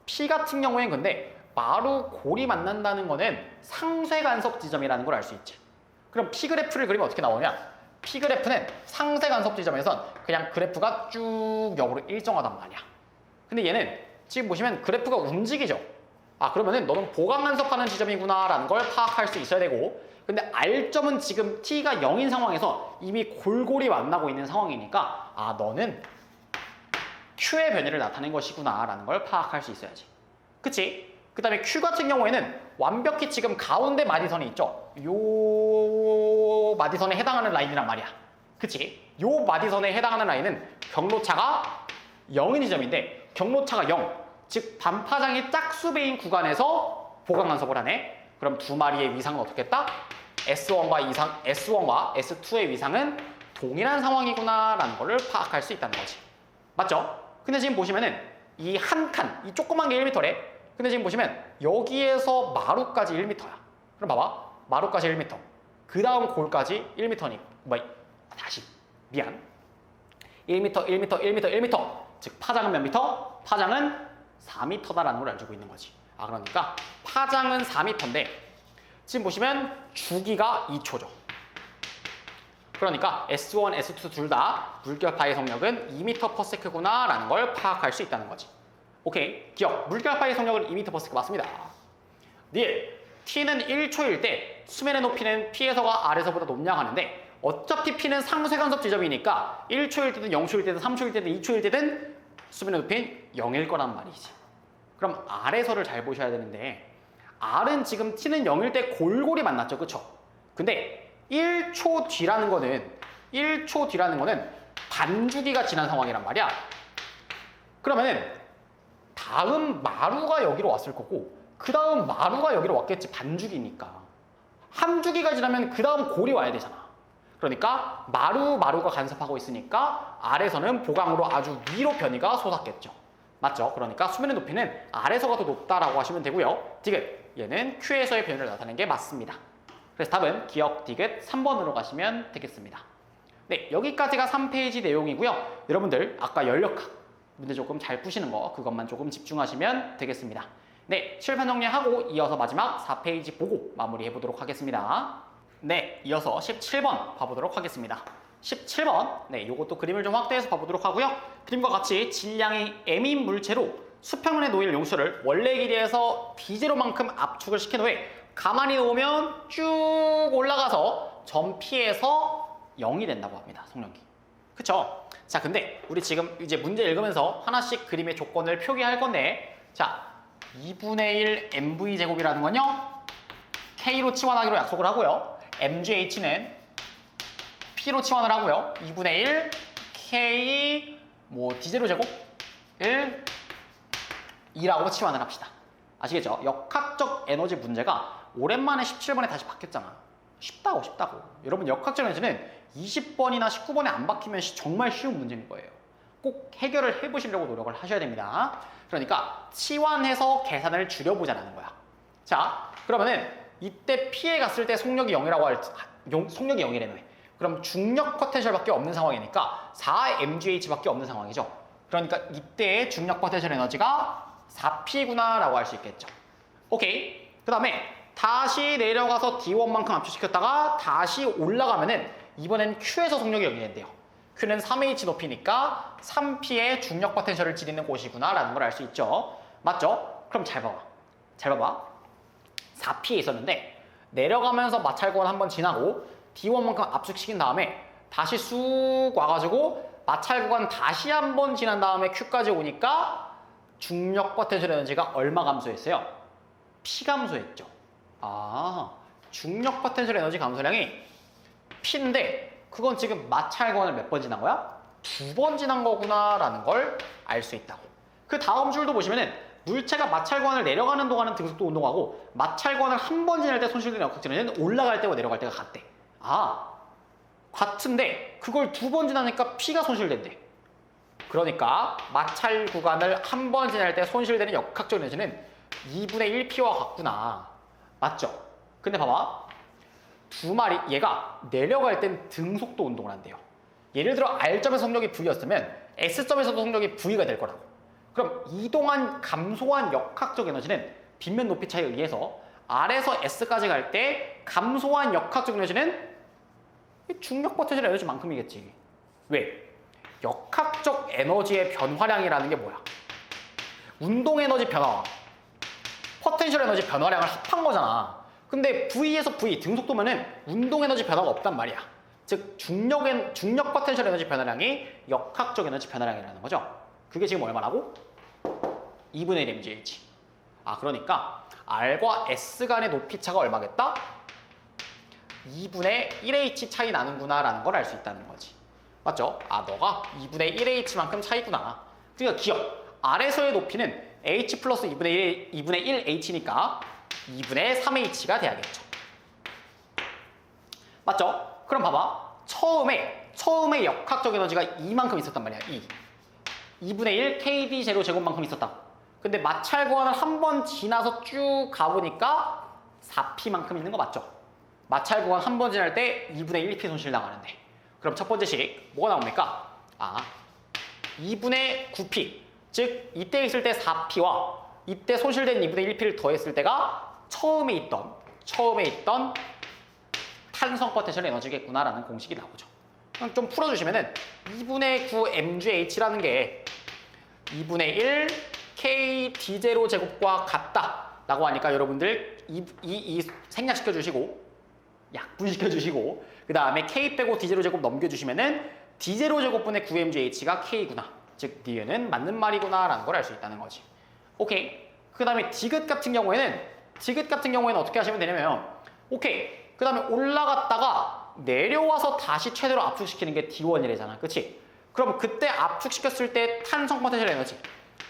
P 같은 경우엔 근데 마루 골이 만난다는 거는 상쇄 간섭 지점이라는 걸 알 수 있지. 그럼 P 그래프를 그리면 어떻게 나오냐? P 그래프는 상쇄 간섭 지점에선 그냥 그래프가 쭉 역으로 일정하단 말이야. 근데 얘는 지금 보시면 그래프가 움직이죠. 그러면은 너는 보강 간섭하는 지점이구나 라는 걸 파악할 수 있어야 되고 근데 R점은 지금 T가 0인 상황에서 이미 골고리 만나고 있는 상황이니까 아 너는 Q의 변이를 나타낸 것이구나 라는 걸 파악할 수 있어야지. 그치? 그 다음에 Q 같은 경우에는 완벽히 지금 가운데 마디선이 있죠. 요 마디선에 해당하는 라인이란 말이야. 그치? 요 마디선에 해당하는 라인은 경로차가 0인 지점인데 경로차가 0, 즉 반파장이 짝수배인 구간에서 보강 간섭을 하네. 그럼 두 마리의 위상은 어떻겠다? S1과 S2의 위상은 동일한 상황이구나 라는 거를 파악할 수 있다는 거지. 맞죠? 근데 지금 보시면은 이 한 칸, 이 조그만 게 1m래. 근데 지금 보시면 여기에서 마루까지 1m야. 그럼 봐봐. 마루까지 1m. 그 다음 골까지 1m니, 다시. 미안. 1m, 1m, 1m, 1m. 즉 파장은 몇 미터? 파장은 4m다라는 걸 알고 있는 거지. 아 그러니까 파장은 4m인데 지금 보시면 주기가 2초죠. 그러니까 S1, S2 둘 다 물결파의 속력은 2m/s구나 라는 걸 파악할 수 있다는 거지. 오케이, 기억. 물결파의 속력은 2m/s 맞습니다. 닐, T는 1초일 때 수면의 높이는 P에서가 R에서보다 높냐 하는데 어차피 P는 상쇄간섭 지점이니까 1초일 때든 0초일 때든 3초일 때든 2초일 때든 수면의 높이는 0일 거란 말이지. 그럼 R에서를 잘 보셔야 되는데 R은 지금 T는 0일 때 골고리 만났죠. 그쵸? 근데 1초 뒤라는 거는 반주기가 지난 상황이란 말이야. 그러면은 다음 마루가 여기로 왔을 거고 그 다음 마루가 여기로 왔겠지. 반주기니까. 한 주기가 지나면 그 다음 골이 와야 되잖아. 그러니까 마루가 간섭하고 있으니까 R에서는 보강으로 아주 위로 변이가 솟았겠죠. 맞죠? 그러니까 수면의 높이는 R에서가 더 높다라고 하시면 되고요. 디귿, 얘는 Q에서의 변이를 나타내는 게 맞습니다. 그래서 답은 기억 디귿 3번으로 가시면 되겠습니다. 네, 여기까지가 3페이지 내용이고요. 여러분들 아까 연력학 문제 조금 잘 푸시는 거 그것만 조금 집중하시면 되겠습니다. 네, 칠판 정리하고 이어서 마지막 4페이지 보고 마무리해 보도록 하겠습니다. 네, 이어서 17번 봐보도록 하겠습니다. 17번, 네, 요것도 그림을 좀 확대해서 봐보도록 하고요. 그림과 같이 질량이 m인 물체로 수평면에 놓일 용수를 원래 길이에서 B제로만큼 압축을 시킨 후에 가만히 놓으면 쭉 올라가서 점 P에서 0이 된다고 합니다. 속력이. 그쵸? 자, 근데 우리 지금 이제 문제 읽으면서 하나씩 그림의 조건을 표기할 건데 자, 2분의 1 mv 제곱이라는 건요 K로 치환하기로 약속을 하고요. mgh는 P로 치환을 하고요. 2분의 1 K D0 제곱 1 2라고 치환을 합시다. 아시겠죠? 역학적 에너지 문제가 오랜만에 17번에 다시 바뀌었잖아. 쉽다고. 여러분 역학적 에너지는 20번이나 19번에 안 바뀌면 정말 쉬운 문제인 거예요. 꼭 해결을 해보시려고 노력을 하셔야 됩니다. 그러니까 치환해서 계산을 줄여보자는 거야. 자, 그러면은 이때 P에 갔을 때 속력이 0이라고 속력이 0이래네. 그럼 중력 포텐셜밖에 없는 상황이니까 4mgh밖에 없는 상황이죠. 그러니까 이때의 중력 포텐셜 에너지가 4P구나 라고 할 수 있겠죠. 오케이. 그 다음에 다시 내려가서 D1만큼 압축시켰다가 다시 올라가면은 이번엔 Q에서 속력이 0이 된대요. Q는 3H 높이니까 3P의 중력 포텐셜을 지니는 곳이구나 라는 걸 알 수 있죠. 맞죠? 그럼 잘 봐봐. 4P에 있었는데 내려가면서 마찰구간 한번 지나고 D1만큼 압축시킨 다음에 다시 쑥 와가지고 마찰구간 다시 한번 지난 다음에 Q까지 오니까 중력 포텐셜 에너지가 얼마 감소했어요? P 감소했죠. 아, 중력 포텐셜 에너지 감소량이 P인데 그건 지금 마찰구간을 몇 번 지난 거야? 2번 지난 거구나 라는 걸 알 수 있다고. 그 다음 줄도 보시면은 물체가 마찰구간을 내려가는 동안은 등속도 운동하고 마찰구간을 한 번 지날 때 손실되는 역학적 에너지는 올라갈 때와 내려갈 때가 같대. 아, 같은데 그걸 2번 지나니까 P가 손실된대. 그러니까 마찰 구간을 한 번 지날 때 손실되는 역학적 에너지는 2분의 1P와 같구나. 맞죠? 근데 봐봐. 두 마리 얘가 내려갈 땐 등속도 운동을 한대요. 예를 들어 R점의 속력이 V였으면 S점에서도 속력이 V가 될 거라고. 그럼 이동한 감소한 역학적 에너지는 빗면 높이 차이에 의해서 R에서 S까지 갈 때 감소한 역학적 에너지는 중력 포텐셜 에너지만큼이겠지. 왜? 역학적 에너지의 변화량이라는 게 뭐야? 운동 에너지 변화와 포텐셜 에너지 변화량을 합한 거잖아. 근데 V에서 V, 등속도면은 운동 에너지 변화가 없단 말이야. 즉 중력 포텐셜 에너지 변화량이 역학적 에너지 변화량이라는 거죠. 그게 지금 얼마라고? 2분의 1 mgh. 그러니까 R과 S 간의 높이 차가 얼마겠다? 2분의 1h 차이 나는구나 라는 걸 알 수 있다는 거지. 맞죠? 너가 2분의 1h만큼 차이구나. 그러니까 기억. R에서의 높이는 h 플러스 2분의 1h니까 2분의 3h가 돼야겠죠. 맞죠? 그럼 봐봐. 처음에 역학적 에너지가 이만큼 있었단 말이야. 2분의 1 kd 제로 제곱만큼 있었다. 근데 마찰 구간을 한 번 지나서 쭉 가보니까 4p만큼 있는 거 맞죠? 마찰 구간 한 번 지날 때 2분의 1p 손실 나가는데. 그럼 첫 번째 식 뭐가 나옵니까? 2분의 9p. 즉 이때 있을 때 4p와 이때 손실된 2분의 1p를 더했을 때가 처음에 있던 탄성 포텐셜 에너지겠구나라는 공식이 나오죠. 그럼 좀 풀어주시면은 2분의 9 mgh라는 게 2분의 1 kd0 제곱과 같다라고 하니까 여러분들 이 생략시켜 주시고 약분시켜 주시고 그 다음에 k 빼고 d0 제곱 넘겨주시면은 d0 제곱분의 9mgh가 k구나. 즉 D는 맞는 말이구나 라는 걸 알 수 있다는 거지. 오케이. 그 다음에 디귿 같은 경우에는 어떻게 하시면 되냐면 그 다음에 올라갔다가 내려와서 다시 최대로 압축시키는 게 D1이래잖아. 그치? 그럼 그때 압축시켰을 때 탄성 포텐셜 에너지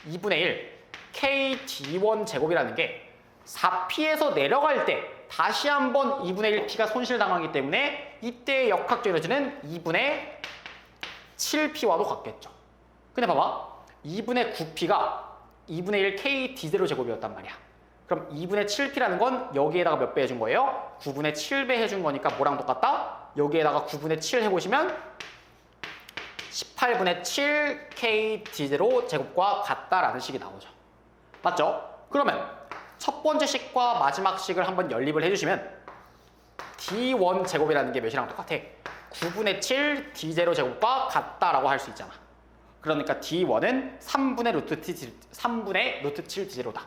2분의 1 KD1 제곱이라는 게 4P에서 내려갈 때 다시 한번 2분의 1P가 손실당하기 때문에 이때의 역학적 에너지는 2분의 7P와도 같겠죠. 근데 봐봐. 2분의 9P가 2분의 1 KD0 제곱이었단 말이야. 그럼 2분의 7P라는 건 여기에다가 몇 배 해준 거예요? 9분의 7배 해준 거니까 뭐랑 똑같다? 여기에다가 9분의 7 해보시면 18분의 7 KD0 제곱과 같다라는 식이 나오죠. 맞죠? 그러면 첫 번째 식과 마지막 식을 한번 연립을 해주시면 D1 제곱이라는 게 몇이랑 똑같아? 9분의 7 D0 제곱과 같다라고 할 수 있잖아. 그러니까 D1은 3분의 루트 7 D0다.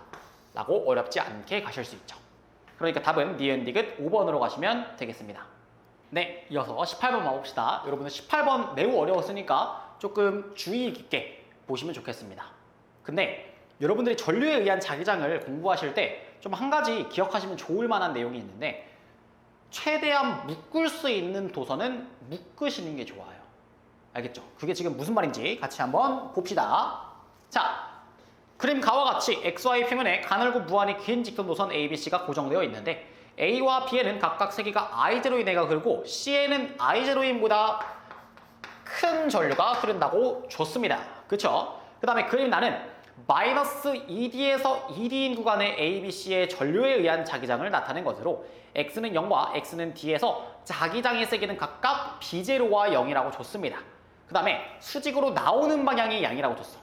라고 어렵지 않게 가실 수 있죠. 그러니까 답은 니은 디귿 5번으로 가시면 되겠습니다. 네, 이어서 18번 봐봅시다. 여러분은 18번 매우 어려웠으니까 조금 주의 깊게 보시면 좋겠습니다. 근데 여러분들이 전류에 의한 자기장을 공부하실 때 좀 한 가지 기억하시면 좋을 만한 내용이 있는데 최대한 묶을 수 있는 도서는 묶으시는 게 좋아요. 알겠죠? 그게 지금 무슨 말인지 같이 한번 봅시다. 자, 그림 가와 같이 XY 평면에 가늘고 무한히 긴 직선 노선 ABC가 고정되어 있는데 A와 B에는 각각 세기가 I0인 애가 흐르고 C에는 I0인보다 큰 전류가 흐른다고 줬습니다. 그쵸? 그 다음에 그림 나는 마이너스 2D에서 2D인 구간의 ABC의 전류에 의한 자기장을 나타낸 것으로 X는 0과 X는 D에서 자기장의 세기는 각각 B0와 0이라고 줬습니다. 그 다음에 수직으로 나오는 방향이 양이라고 줬어.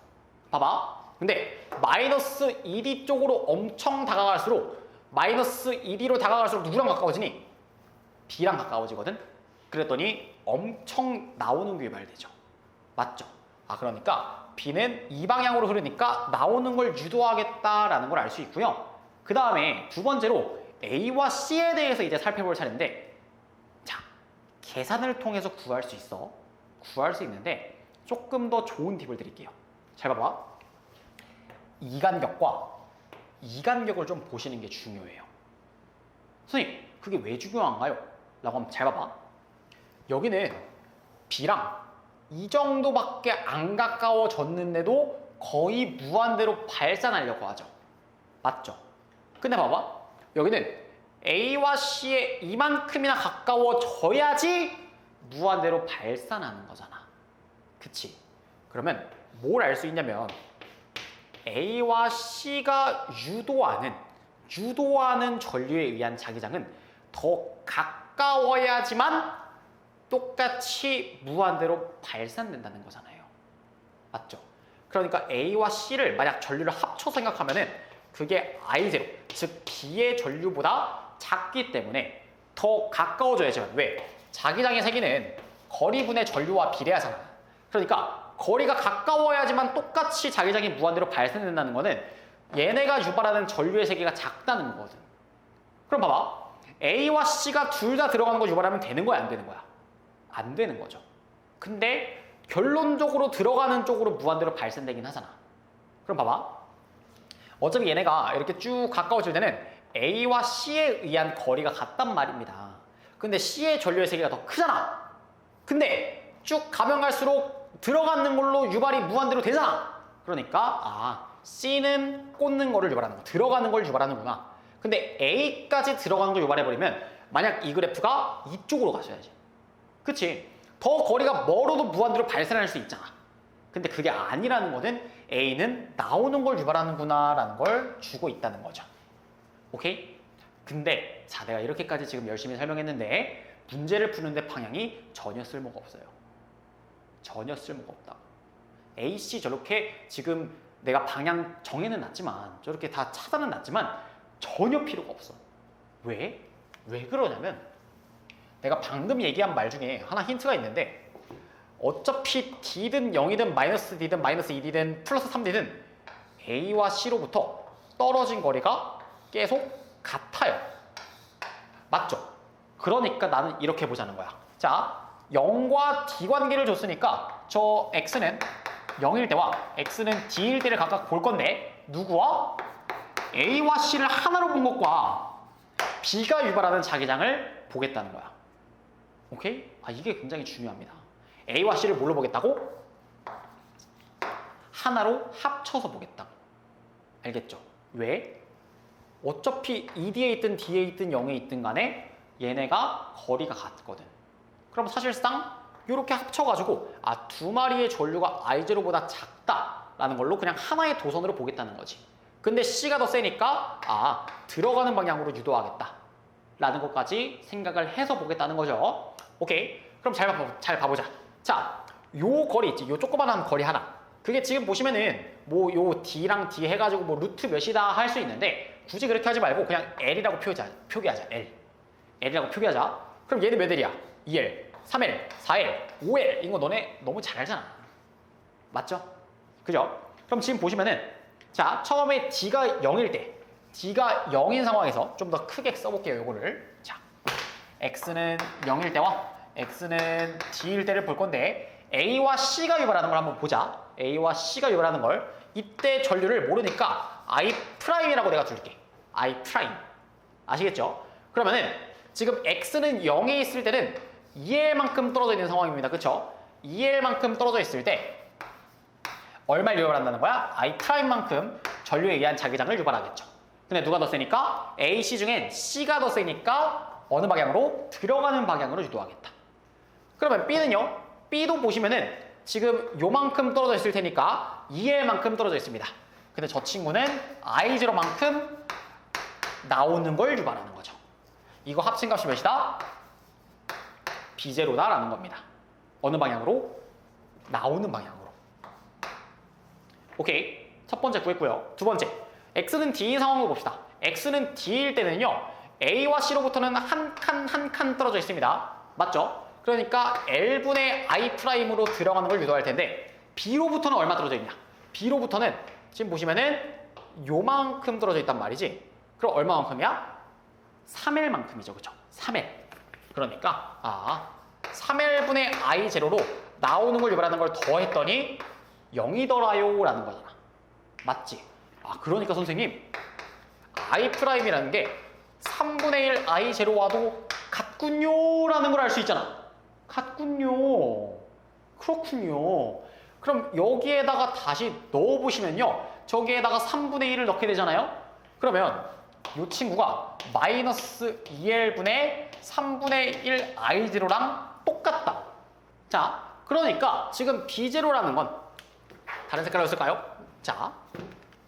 봐봐. 근데 마이너스 2D 쪽으로 엄청 다가갈수록 마이너스 2D로 다가갈수록 누구랑 가까워지니? B랑 가까워지거든? 그랬더니 엄청 나오는 게 유발되죠. 맞죠? 그러니까 B는 이 방향으로 흐르니까 나오는 걸 유도하겠다라는 걸 알 수 있고요. 그 다음에 두 번째로 A와 C에 대해서 이제 살펴볼 차례인데 자, 계산을 통해서 구할 수 있어. 구할 수 있는데 조금 더 좋은 팁을 드릴게요. 잘 봐봐. 이간격과 이간격을 좀 보시는 게 중요해요. 선생님, 그게 왜 중요한가요? 라고 한번 잘 봐봐. 여기는 B랑 이 정도밖에 안 가까워졌는데도 거의 무한대로 발산하려고 하죠. 맞죠? 근데 봐봐. 여기는 A와 C에 이만큼이나 가까워져야지 무한대로 발산하는 거잖아. 그치? 그러면 뭘 알 수 있냐면 A와 C가 유도하는 전류에 의한 자기장은 더 가까워야지만 똑같이 무한대로 발산된다는 거잖아요. 맞죠? 그러니까 A와 C를 만약 전류를 합쳐 생각하면은 그게 I0, 즉 B의 전류보다 작기 때문에 더 가까워져야지만 왜? 자기장의 세기는 거리분의 전류와 비례하잖아. 그러니까 거리가 가까워야지만 똑같이 자기장이 무한대로 발생된다는 거는 얘네가 유발하는 전류의 세기가 작다는 거거든. 그럼 봐봐. A와 C가 둘 다 들어가는 걸 유발하면 되는 거야, 안 되는 거야? 안 되는 거죠. 근데 결론적으로 들어가는 쪽으로 무한대로 발산되긴 하잖아. 그럼 봐봐. 어차피 얘네가 이렇게 쭉 가까워질 때는 A와 C에 의한 거리가 같단 말입니다. 근데 C의 전류의 세기가 더 크잖아. 근데 쭉 가면 갈수록 들어가는 걸로 유발이 무한대로 되잖아. 그러니까 C는 꽂는 거를 유발하는 거, 들어가는 걸 유발하는구나. 근데 A까지 들어가는 걸 유발해버리면 만약 이 그래프가 이쪽으로 가셔야지. 그치? 더 거리가 멀어도 무한대로 발산할 수 있잖아. 근데 그게 아니라는 거는 A는 나오는 걸 유발하는구나 라는 걸 주고 있다는 거죠. 오케이? 근데 자, 내가 이렇게까지 지금 열심히 설명했는데 문제를 푸는데 방향이 전혀 쓸모가 없어요. 전혀 쓸모가 없다. AC 저렇게 지금 내가 방향 정해는 놨지만 저렇게 다 차단은 놨지만 전혀 필요가 없어. 왜? 왜 그러냐면 내가 방금 얘기한 말 중에 하나 힌트가 있는데 어차피 D든 0이든 마이너스 D든 마이너스 2D든 플러스 3D든 A와 C로부터 떨어진 거리가 계속 같아요. 맞죠? 그러니까 나는 이렇게 보자는 거야. 자, 0과 D 관계를 줬으니까 저 X는 0일 때와 X는 D일 때를 각각 볼 건데 누구와? A와 C를 하나로 본 것과 B가 유발하는 자기장을 보겠다는 거야. 오케이? 이게 굉장히 중요합니다. A와 C를 뭘로 보겠다고? 하나로 합쳐서 보겠다고. 알겠죠? 왜? 어차피 2D에 있든 D에 있든 0에 있든 간에 얘네가 거리가 같거든. 그럼 사실상 이렇게 합쳐가지고 두 마리의 전류가 I0보다 작다라는 걸로 그냥 하나의 도선으로 보겠다는 거지. 근데 C가 더 세니까 들어가는 방향으로 유도하겠다 라는 것까지 생각을 해서 보겠다는 거죠. 오케이, 그럼 잘 봐보자. 자, 요 거리 있지, 요 조그만한 거리 하나, 그게 지금 보시면은 뭐 요 D랑 D 해가지고 뭐 루트 몇이다 할 수 있는데 굳이 그렇게 하지 말고 그냥 L이라고 표기하자. L이라고 표기하자. 그럼 얘는 몇 L이야? 2L, 3L, 4L, 5L. 이거 너네 너무 잘 알잖아. 맞죠? 그죠? 그럼 지금 보시면은 자, 처음에 D가 0일 때, D가 0인 상황에서 좀 더 크게 써볼게요, 요거를. 자, X는 0일 때와 X는 D일 때를 볼 건데 A와 C가 유발하는 걸 한번 보자. A와 C가 유발하는 걸 이때 전류를 모르니까 I'이라고 내가 줄게. I'. 아시겠죠? 그러면은 지금 X는 0에 있을 때는 2L만큼 떨어져 있는 상황입니다. 그쵸? 2L만큼 떨어져 있을 때 얼마를 유발한다는 거야? I'만큼 전류에 의한 자기장을 유발하겠죠. 근데 누가 더 세니까? A, C 중엔 C가 더 세니까 어느 방향으로? 들어가는 방향으로 유도하겠다. 그러면 B는요? B도 보시면은 지금 요만큼 떨어져 있을 테니까 2L만큼 떨어져 있습니다. 근데 저 친구는 I0만큼 나오는 걸 유발하는 거죠. 이거 합친값이 몇이다? B0다라는 겁니다. 어느 방향으로? 나오는 방향으로. 오케이, 첫 번째 구했고요. 두 번째, X는 D인 상황으로 봅시다. X는 D일 때는요, A와 C로부터는 한 칸 떨어져 있습니다. 맞죠? 그러니까 L분의 I'으로 들어가는 걸 유도할 텐데 B로부터는 얼마 떨어져 있냐? B로부터는 지금 보시면은 요만큼 떨어져 있단 말이지. 그럼 얼마만큼이야? 3L만큼이죠. 그죠? 3L. 그러니까 3L분의 I0로 나오는 걸 유발하는 걸 더했더니 0이더라요 라는 거잖아. 맞지? 그러니까 선생님 I'이라는 게 3분의 1 I0와도 같군요 라는 걸 알 수 있잖아. 같군요. 그렇군요. 그럼 여기에다가 다시 넣어보시면요, 저기에다가 3분의 1을 넣게 되잖아요. 그러면 이 친구가 마이너스 2L분의 3분의 1 I0랑 똑같다. 자, 그러니까 지금 B0라는 건 다른 색깔로 쓸까요? 자,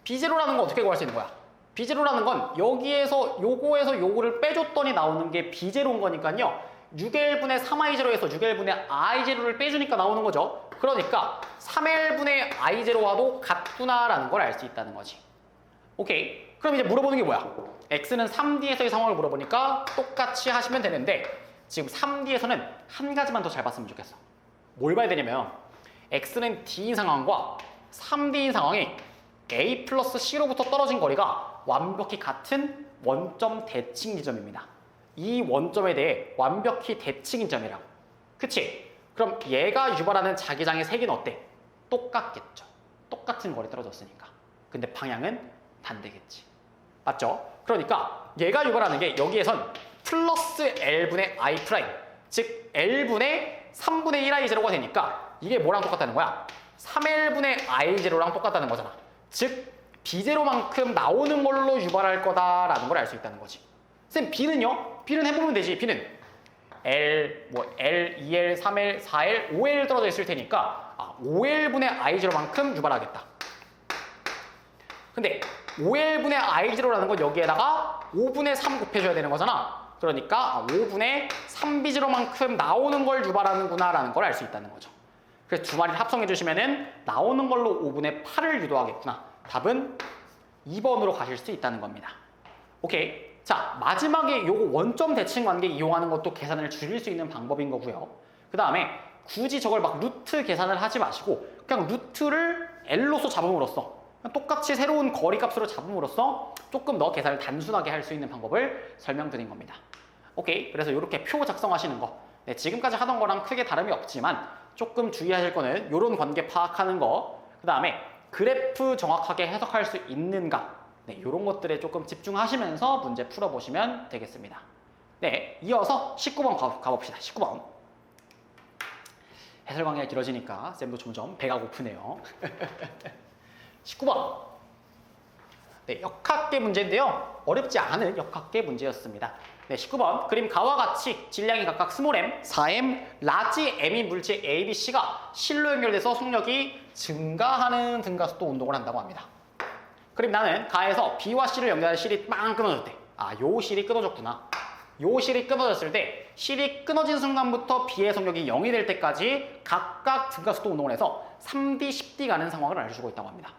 B0라는 건 어떻게 구할 수 있는 거야? B0라는 건 여기에서 요거에서 요거를 빼줬더니 나오는 게 B0인 거니까요. 6L분의 3I0에서 6L분의 I0를 빼주니까 나오는 거죠. 그러니까 3L분의 I0와도 같구나라는 걸 알 수 있다는 거지. 오케이. 그럼 이제 물어보는 게 뭐야? X는 3D에서의 상황을 물어보니까 똑같이 하시면 되는데 지금 3D에서는 한 가지만 더 잘 봤으면 좋겠어. 뭘 봐야 되냐면 X는 D인 상황과 3D인 상황이 A 플러스 C로부터 떨어진 거리가 완벽히 같은 원점 대칭 지점입니다. 이 원점에 대해 완벽히 대칭인 점이라고. 그치? 그럼 얘가 유발하는 자기장의 색은 어때? 똑같겠죠. 똑같은 거리 떨어졌으니까. 근데 방향은 반대겠지. 맞죠? 그러니까 얘가 유발하는 게 여기에선 플러스 L분의 I 프라임, 즉 L분의 3분의 1 I0가 되니까 이게 뭐랑 똑같다는 거야? 3L분의 I0랑 똑같다는 거잖아. 즉 B0만큼 나오는 걸로 유발할 거다라는 걸 알 수 있다는 거지. 쌤 B는요? B는 해보면 되지. B는 L, L, 2L, 3L, 4L, 5L 떨어져 있을 테니까 5L분의 I0만큼 유발하겠다. 근데 5L분의 I0라는 건 여기에다가 5분의 3 곱해줘야 되는 거잖아. 그러니까 5분의 3B0만큼 나오는 걸 유발하는구나 라는 걸 알 수 있다는 거죠. 그래서 두 마리를 합성해 주시면은 나오는 걸로 5분의 8을 유도하겠구나. 답은 2번으로 가실 수 있다는 겁니다. 오케이. 자, 마지막에 요거 원점 대칭 관계 이용하는 것도 계산을 줄일 수 있는 방법인 거고요. 그 다음에 굳이 저걸 막 루트 계산을 하지 마시고 그냥 루트를 L로서 잡음으로써 똑같이 새로운 거리값으로 잡음으로써 조금 더 계산을 단순하게 할 수 있는 방법을 설명드린 겁니다. 오케이. 그래서 이렇게 표 작성하시는 거. 네, 지금까지 하던 거랑 크게 다름이 없지만 조금 주의하실 거는 이런 관계 파악하는 거. 그 다음에 그래프 정확하게 해석할 수 있는가. 네, 이런 것들에 조금 집중하시면서 문제 풀어보시면 되겠습니다. 네, 이어서 19번 가봅시다. 19번. 해설 강의가 길어지니까 쌤도 점점 배가 고프네요. 19번. 네, 역학계 문제인데요. 어렵지 않은 역학계 문제였습니다. 네, 19번. 그림 가와 같이 질량이 각각 스몰 m, 4m, 라지 m인 물질 A, B, C가 실로 연결돼서 속력이 증가하는 등가속도 운동을 한다고 합니다. 그럼 나는 가에서 B와 C를 연결하는 실이 빵 끊어졌대. 요 실이 끊어졌구나. 요 실이 끊어졌을 때 실이 끊어진 순간부터 B의 속력이 0이 될 때까지 각각 등가속도 운동을 해서 3D, 10D 가는 상황을 알려주고 있다고 합니다.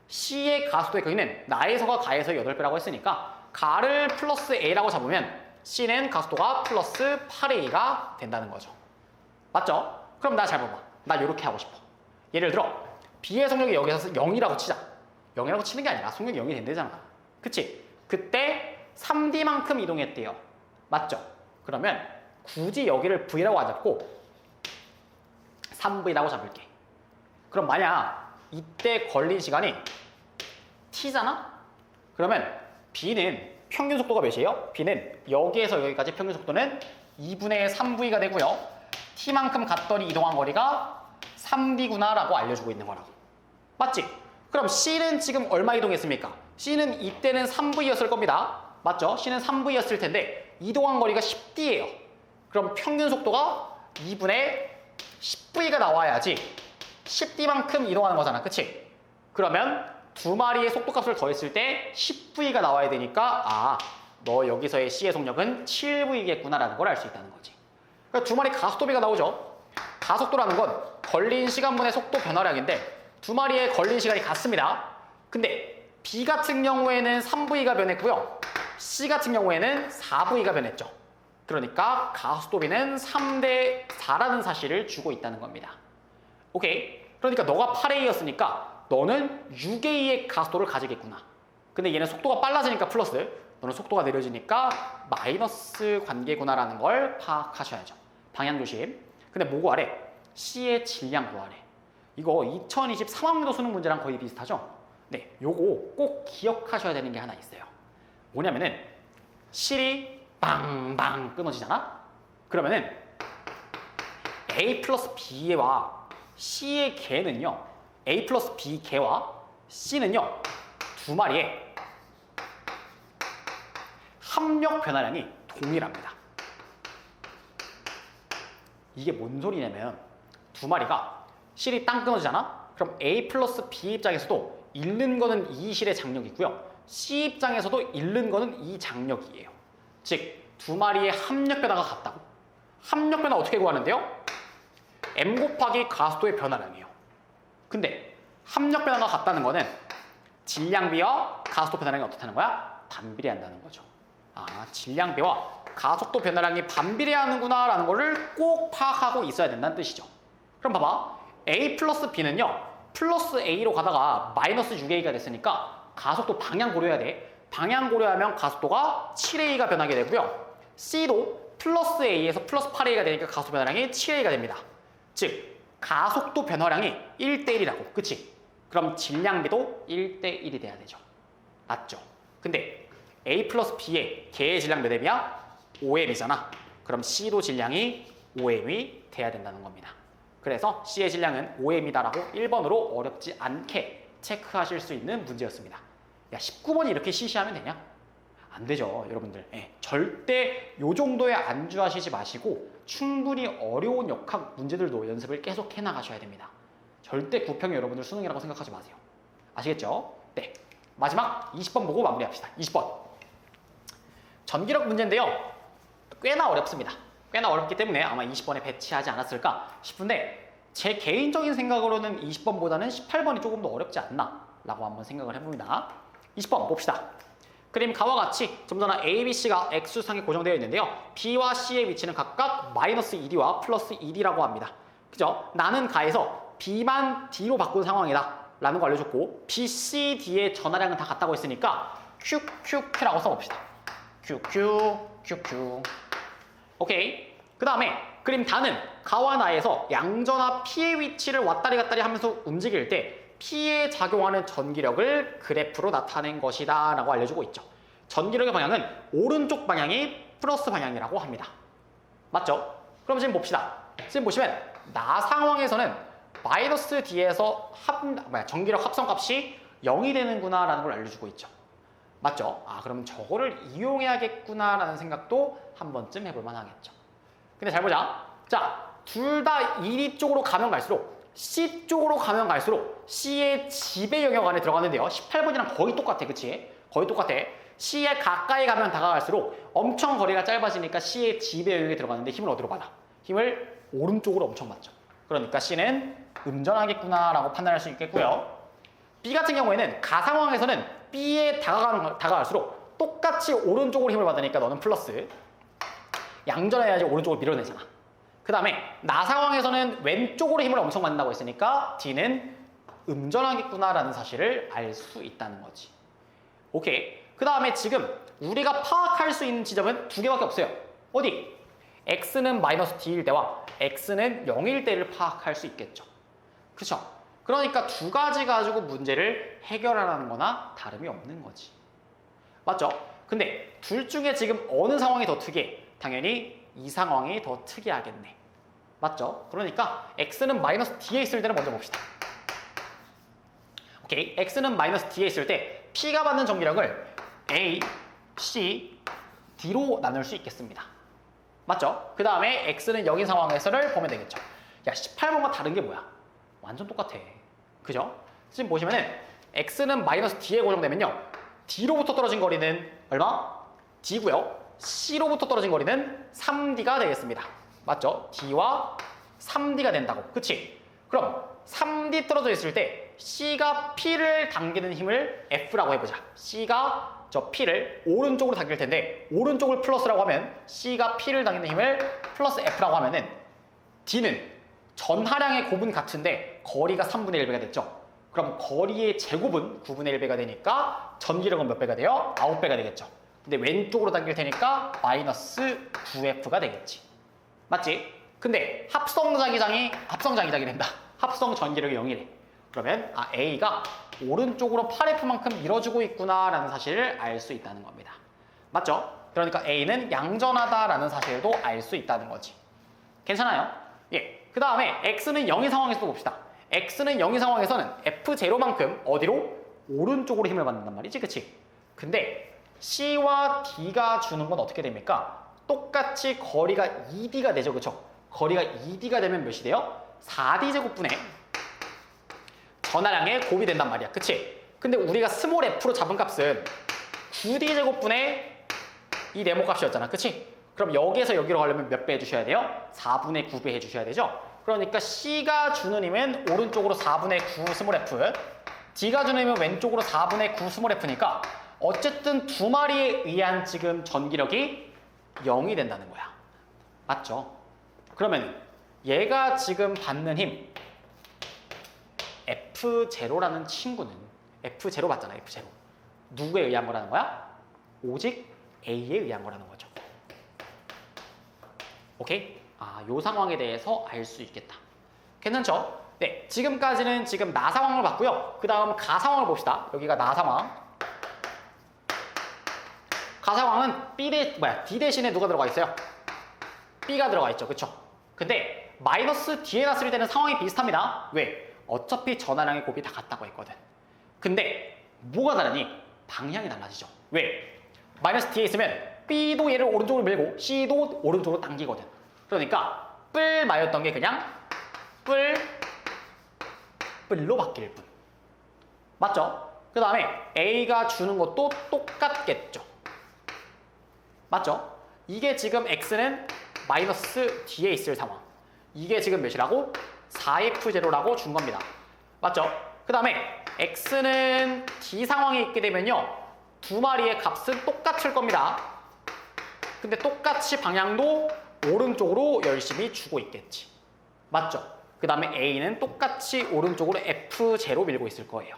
C의 가속도의 크기는 나에서가 가에서 8배라고 했으니까 가를 플러스 A라고 잡으면 C는 가속도가 플러스 8A가 된다는 거죠. 맞죠? 그럼 나 잘 봐봐. 나 이렇게 하고 싶어. 예를 들어 B의 속력이 여기서 0이라고 치자. 0이라고 치는 게 아니라 속력이 0이 된대잖아. 그치? 그때 3D만큼 이동했대요. 맞죠? 그러면 굳이 여기를 V라고 안 잡고 3V라고 잡을게. 그럼 만약 이때 걸린 시간이 T잖아? 그러면 B는 평균 속도가 몇이에요? B는 여기에서 여기까지 평균 속도는 2분의 3V가 되고요. T만큼 갔더니 이동한 거리가 3D구나 라고 알려주고 있는 거라고. 맞지? 그럼 C는 지금 얼마 이동했습니까? C는 이때는 3V였을 겁니다. 맞죠? C는 3V였을 텐데 이동한 거리가 10D예요. 그럼 평균 속도가 2분의 10V가 나와야지 10D만큼 이동하는 거잖아. 그치? 그러면 두 마리의 속도값을 더했을 때 10V가 나와야 되니까 너 여기서의 C의 속력은 7V겠구나 라는 걸 알 수 있다는 거지. 그러니까 두 마리 가속도비가 나오죠. 가속도라는 건 걸린 시간분의 속도 변화량인데 두 마리의 걸린 시간이 같습니다. 근데 B 같은 경우에는 3V가 변했고요. C 같은 경우에는 4V가 변했죠. 그러니까 가속도비는 3대 4라는 사실을 주고 있다는 겁니다. 오케이. 그러니까 너가 8A였으니까 너는 6A의 가속도를 가지겠구나. 근데 얘는 속도가 빨라지니까 플러스, 너는 속도가 느려지니까 마이너스 관계구나라는 걸 파악하셔야죠. 방향 조심. 근데 뭐 구하래? C의 질량 구하래. 이거 2023학년도 수능 문제랑 거의 비슷하죠? 네, 요거 꼭 기억하셔야 되는 게 하나 있어요. 뭐냐면은 실이 빵빵 끊어지잖아? 그러면은 A 플러스 B와 C의 개는요, A 플러스 B 개와 C는요, 두 마리의 합력 변화량이 동일합니다. 이게 뭔 소리냐면 두 마리가 실이 땅 끊어지잖아? 그럼 A 플러스 B 입장에서도 잃는 거는 이 실의 장력이고요. C 입장에서도 잃는 거는 이 장력이에요. 즉, 두 마리의 합력 변화가 같다고. 합력 변화 어떻게 구하는데요? M 곱하기 가속도의 변화량이에요. 근데 합력 변화가 같다는 거는 질량비와 가속도 변화량이 어떻다는 거야? 반비례한다는 거죠. 질량비와 가속도 변화량이 반비례하는구나 라는 거를 꼭 파악하고 있어야 된다는 뜻이죠. 그럼 봐봐. A 플러스 B는요, 플러스 A로 가다가 마이너스 6A가 됐으니까 가속도 방향 고려해야 돼. 방향 고려하면 가속도가 7A가 변하게 되고요. C도 플러스 A에서 플러스 8A가 되니까 가속 변화량이 7A가 됩니다. 즉 가속도 변화량이 1대1이라고. 그치? 그럼 질량비도 1대1이 돼야 되죠. 맞죠? 근데 A 플러스 B의 개의 질량 몇 M이야? 5M이잖아. 그럼 C도 질량이 5M이 돼야 된다는 겁니다. 그래서 C의 질량은 5M이다라고 1번으로 어렵지 않게 체크하실 수 있는 문제였습니다. 야, 19번이 이렇게 시시하면 되냐? 안 되죠, 여러분들. 예, 절대 요 정도에 안주하시지 마시고 충분히 어려운 역학 문제들도 연습을 계속 해나가셔야 됩니다. 절대 구평이 여러분들 수능이라고 생각하지 마세요. 아시겠죠? 네. 마지막 20번 보고 마무리합시다. 20번. 전기력 문제인데요. 꽤나 어렵습니다. 꽤나 어렵기 때문에 아마 20번에 배치하지 않았을까 싶은데 제 개인적인 생각으로는 20번보다는 18번이 조금 더 어렵지 않나 라고 한번 생각을 해봅니다. 20번 봅시다. 그림 가와 같이 점선화 A, B, C가 X상에 고정되어 있는데요. B와 C의 위치는 각각 마이너스 1D와 플러스 1D라고 합니다. 그죠? 나는 가에서 B만 D로 바꾼 상황이다 라는 거 알려줬고 B, C, D의 전하량은 다 같다고 했으니까 QQQ라고 써봅시다. QQ, QQ. 오케이. 그 다음에 그림 다는 가와 나에서 양전하 P의 위치를 왔다리 갔다리 하면서 움직일 때 P에 작용하는 전기력을 그래프로 나타낸 것이다 라고 알려주고 있죠. 전기력의 방향은 오른쪽 방향이 플러스 방향이라고 합니다. 맞죠? 그럼 지금 봅시다. 지금 보시면 나 상황에서는 마이너스 D에서 전기력 합성값이 0이 되는구나 라는 걸 알려주고 있죠. 맞죠? 아, 그러면 저거를 이용해야겠구나 라는 생각도 한 번쯤 해볼 만하겠죠. 근데 잘 보자. 자, 둘 다 1위 쪽으로 가면 갈수록 C 쪽으로 가면 갈수록 C의 집의 영역 안에 들어가는데요. 18번이랑 거의 똑같아. 그치? 거의 똑같아. C에 가까이 가면 다가갈수록 엄청 거리가 짧아지니까 C의 집의 영역에 들어가는데 힘을 어디로 받아? 힘을 오른쪽으로 엄청 받죠. 그러니까 C는 음전하겠구나 라고 판단할 수 있겠고요. B 같은 경우에는 가 상황에서는 B에 다가갈수록 똑같이 오른쪽으로 힘을 받으니까 너는 플러스. 양전해야지 오른쪽으로 밀어내잖아. 그 다음에 나 상황에서는 왼쪽으로 힘을 엄청 받는다고 했으니까 D는 음전하겠구나 라는 사실을 알 수 있다는 거지. 오케이. 그 다음에 지금 우리가 파악할 수 있는 지점은 두 개밖에 없어요. 어디? X는 마이너스 D일 때와 X는 0일 때를 파악할 수 있겠죠. 그쵸? 그러니까 두 가지 가지고 문제를 해결하라는 거나 다름이 없는 거지. 맞죠? 근데 둘 중에 지금 어느 상황이 더 특이해? 당연히 이 상황이 더 특이하겠네. 맞죠? 그러니까 X는 마이너스 D에 있을 때는 먼저 봅시다. 오케이. X는 마이너스 D에 있을 때 P가 받는 전기력을 A, C, D로 나눌 수 있겠습니다. 맞죠? 그 다음에 X는 0인 상황에서를 보면 되겠죠. 야, 18번과 다른 게 뭐야? 완전 똑같아. 그죠? 지금 보시면은 X는 마이너스 D에 고정되면요. D로부터 떨어진 거리는 얼마? D고요. C로부터 떨어진 거리는 3D가 되겠습니다. 맞죠? D와 3D가 된다고. 그치? 그럼 3D 떨어져 있을 때 C가 P를 당기는 힘을 F라고 해보자. C가 저 P를 오른쪽으로 당길 텐데 오른쪽을 플러스라고 하면 C가 P를 당기는 힘을 플러스 F라고 하면은 D는 전하량의 곱은 같은데 거리가 3분의 1배가 됐죠. 그럼 거리의 제곱은 9분의 1배가 되니까 전기력은 몇 배가 돼요? 9배가 되겠죠. 근데 왼쪽으로 당길 테니까 마이너스 9F가 되겠지. 맞지? 근데 합성자기장이 된다. 합성 전기력이 0이래. 그러면 A가 오른쪽으로 8F만큼 밀어주고 있구나라는 사실을 알 수 있다는 겁니다. 맞죠? 그러니까 A는 양전하다라는 사실도 알 수 있다는 거지. 괜찮아요? 예. 그 다음에 X는 0인 상황에서도 봅시다. X는 0인 상황에서는 F0만큼 어디로? 오른쪽으로 힘을 받는단 말이지. 그치? 근데 C와 D가 주는 건 어떻게 됩니까? 똑같이 거리가 2D가 되죠. 그쵸? 거리가 2D가 되면 몇이 돼요? 4D제곱분의 전하량의 곱이 된단 말이야. 그치? 근데 우리가 스몰 f로 잡은 값은 9D제곱분의 이 네모 값이었잖아. 그치? 그럼 여기에서 여기로 가려면 몇 배 해주셔야 돼요? 4분의 9배 해주셔야 되죠? 그러니까 C가 주는 힘은 오른쪽으로 4분의 9 스몰 f, D가 주는 힘은 왼쪽으로 4분의 9 스몰 f니까 어쨌든 두 마리에 의한 지금 전기력이 0이 된다는 거야. 맞죠? 그러면 얘가 지금 받는 힘 F0라는 친구는 F0 받잖아. F0. 누구에 의한 거라는 거야? 오직 A에 의한 거라는 거죠. 오케이? 요 상황에 대해서 알 수 있겠다. 괜찮죠? 네, 지금까지는 지금 나 상황을 봤고요. 그 다음 가 상황을 봅시다. 여기가 나 상황. 가 상황은 D 대신에 누가 들어가 있어요? B가 들어가 있죠. 그쵸? 근데 마이너스 D에 놨을 때는 상황이 비슷합니다. 왜? 어차피 전하량의 곱이 다 같다고 했거든. 근데 뭐가 다르니? 방향이 달라지죠. 왜? 마이너스 D에 있으면 B도 얘를 오른쪽으로 밀고 C도 오른쪽으로 당기거든. 그러니까 뿔마였던 게 그냥 뿔로 바뀔 뿐. 맞죠? 그 다음에 A가 주는 것도 똑같겠죠. 맞죠? 이게 지금 X는 마이너스 D에 있을 상황. 이게 지금 몇이라고? 4F0라고 준 겁니다. 맞죠? 그 다음에 X는 D 상황에 있게 되면요. 두 마리의 값은 똑같을 겁니다. 근데 똑같이 방향도 오른쪽으로 열심히 주고 있겠지. 맞죠? 그 다음에 A는 똑같이 오른쪽으로 F0 밀고 있을 거예요.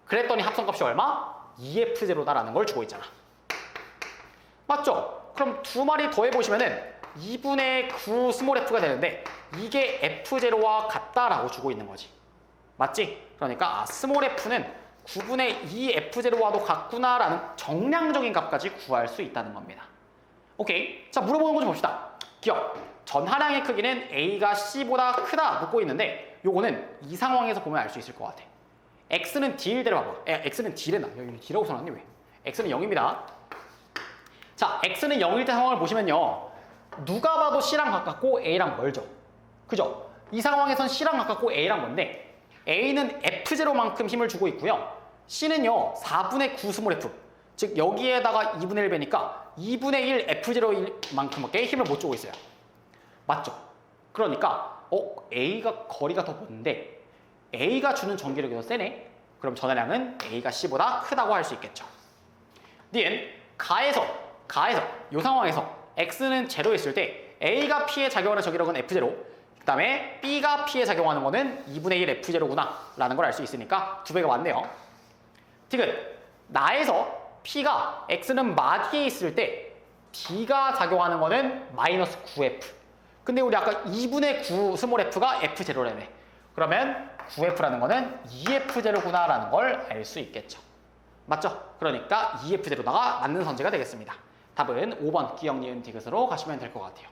그랬더니 합성값이 얼마? 2F0다라는 걸 주고 있잖아. 맞죠? 그럼 두 마리 더해보시면은 2분의 9 스몰 f가 되는데 이게 F0와 같다라고 주고 있는 거지. 맞지? 그러니까 스몰 f는 9분의 2 F0와도 같구나라는 정량적인 값까지 구할 수 있다는 겁니다. 오케이. 자, 물어보는 거 좀 봅시다. 기억. 전하량의 크기는 A가 C보다 크다 묻고 있는데 요거는 이 상황에서 보면 알 수 있을 것 같아. X는 D일 때를 봐봐. X는 D래나. 여기 D라고 써놨니 왜? X는 0입니다. 자, X는 0일 때 상황을 보시면요. 누가 봐도 C랑 가깝고 A랑 멀죠. 그죠? 이 상황에선 C랑 가깝고 A랑 먼데 A는 F0만큼 힘을 주고 있고요. C는요. 4분의 9 스몰 f. 즉 여기에다가 2분의 1 배니까 2분의 1 F0만큼밖에 힘을 못 주고 있어요. 맞죠? 그러니까 A가 거리가 더 먼데 A가 주는 전기력이 더 세네? 그럼 전하량은 A가 C보다 크다고 할 수 있겠죠. 니은 가에서 이 상황에서 X는 제로 있을 때 A가 P에 작용하는 전기력은 F0, 그 다음에 B가 P에 작용하는 거는 2분의 1 F0구나 라는 걸 알 수 있으니까 2배가 맞네요. 디귿 나에서 P가 X는 마디에 있을 때 B가 작용하는 거는 마이너스 9F. 근데 우리 아까 2분의 9 스몰 f가 F0라며. 그러면 9F라는 거는 2F0구나 라는 걸 알 수 있겠죠. 맞죠? 그러니까 2F0다가 맞는 선지가 되겠습니다. 답은 5번 기억, 니은, 디귿으로 가시면 될 것 같아요.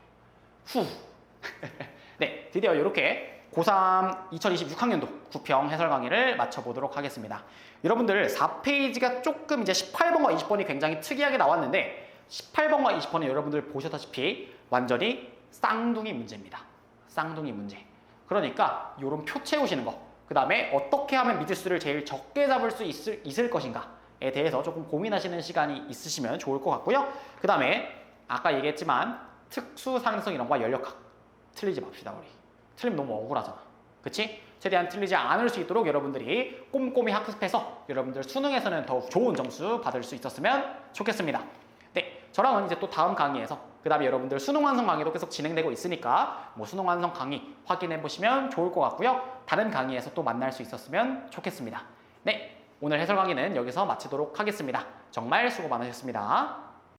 네, 드디어 이렇게 고3 2026학년도 구평 해설 강의를 마쳐보도록 하겠습니다. 여러분들 4페이지가 조금 이제 18번과 20번이 굉장히 특이하게 나왔는데 18번과 20번은 여러분들 보셨다시피 완전히 쌍둥이 문제입니다. 쌍둥이 문제. 그러니까 이런 표 채우시는 거, 그 다음에 어떻게 하면 미들수를 제일 적게 잡을 수 있을 것인가에 대해서 조금 고민하시는 시간이 있으시면 좋을 것 같고요. 그 다음에 아까 얘기했지만 특수상승 이런 거와 연력학 틀리지 맙시다. 우리 틀리면 너무 억울하잖아. 그치? 최대한 틀리지 않을 수 있도록 여러분들이 꼼꼼히 학습해서 여러분들 수능에서는 더욱 좋은 점수 받을 수 있었으면 좋겠습니다. 네, 저랑은 이제 또 다음 강의에서 그 다음에 여러분들 수능 완성 강의도 계속 진행되고 있으니까 뭐 수능 완성 강의 확인해 보시면 좋을 것 같고요. 다른 강의에서 또 만날 수 있었으면 좋겠습니다. 네, 오늘 해설 강의는 여기서 마치도록 하겠습니다. 정말 수고 많으셨습니다.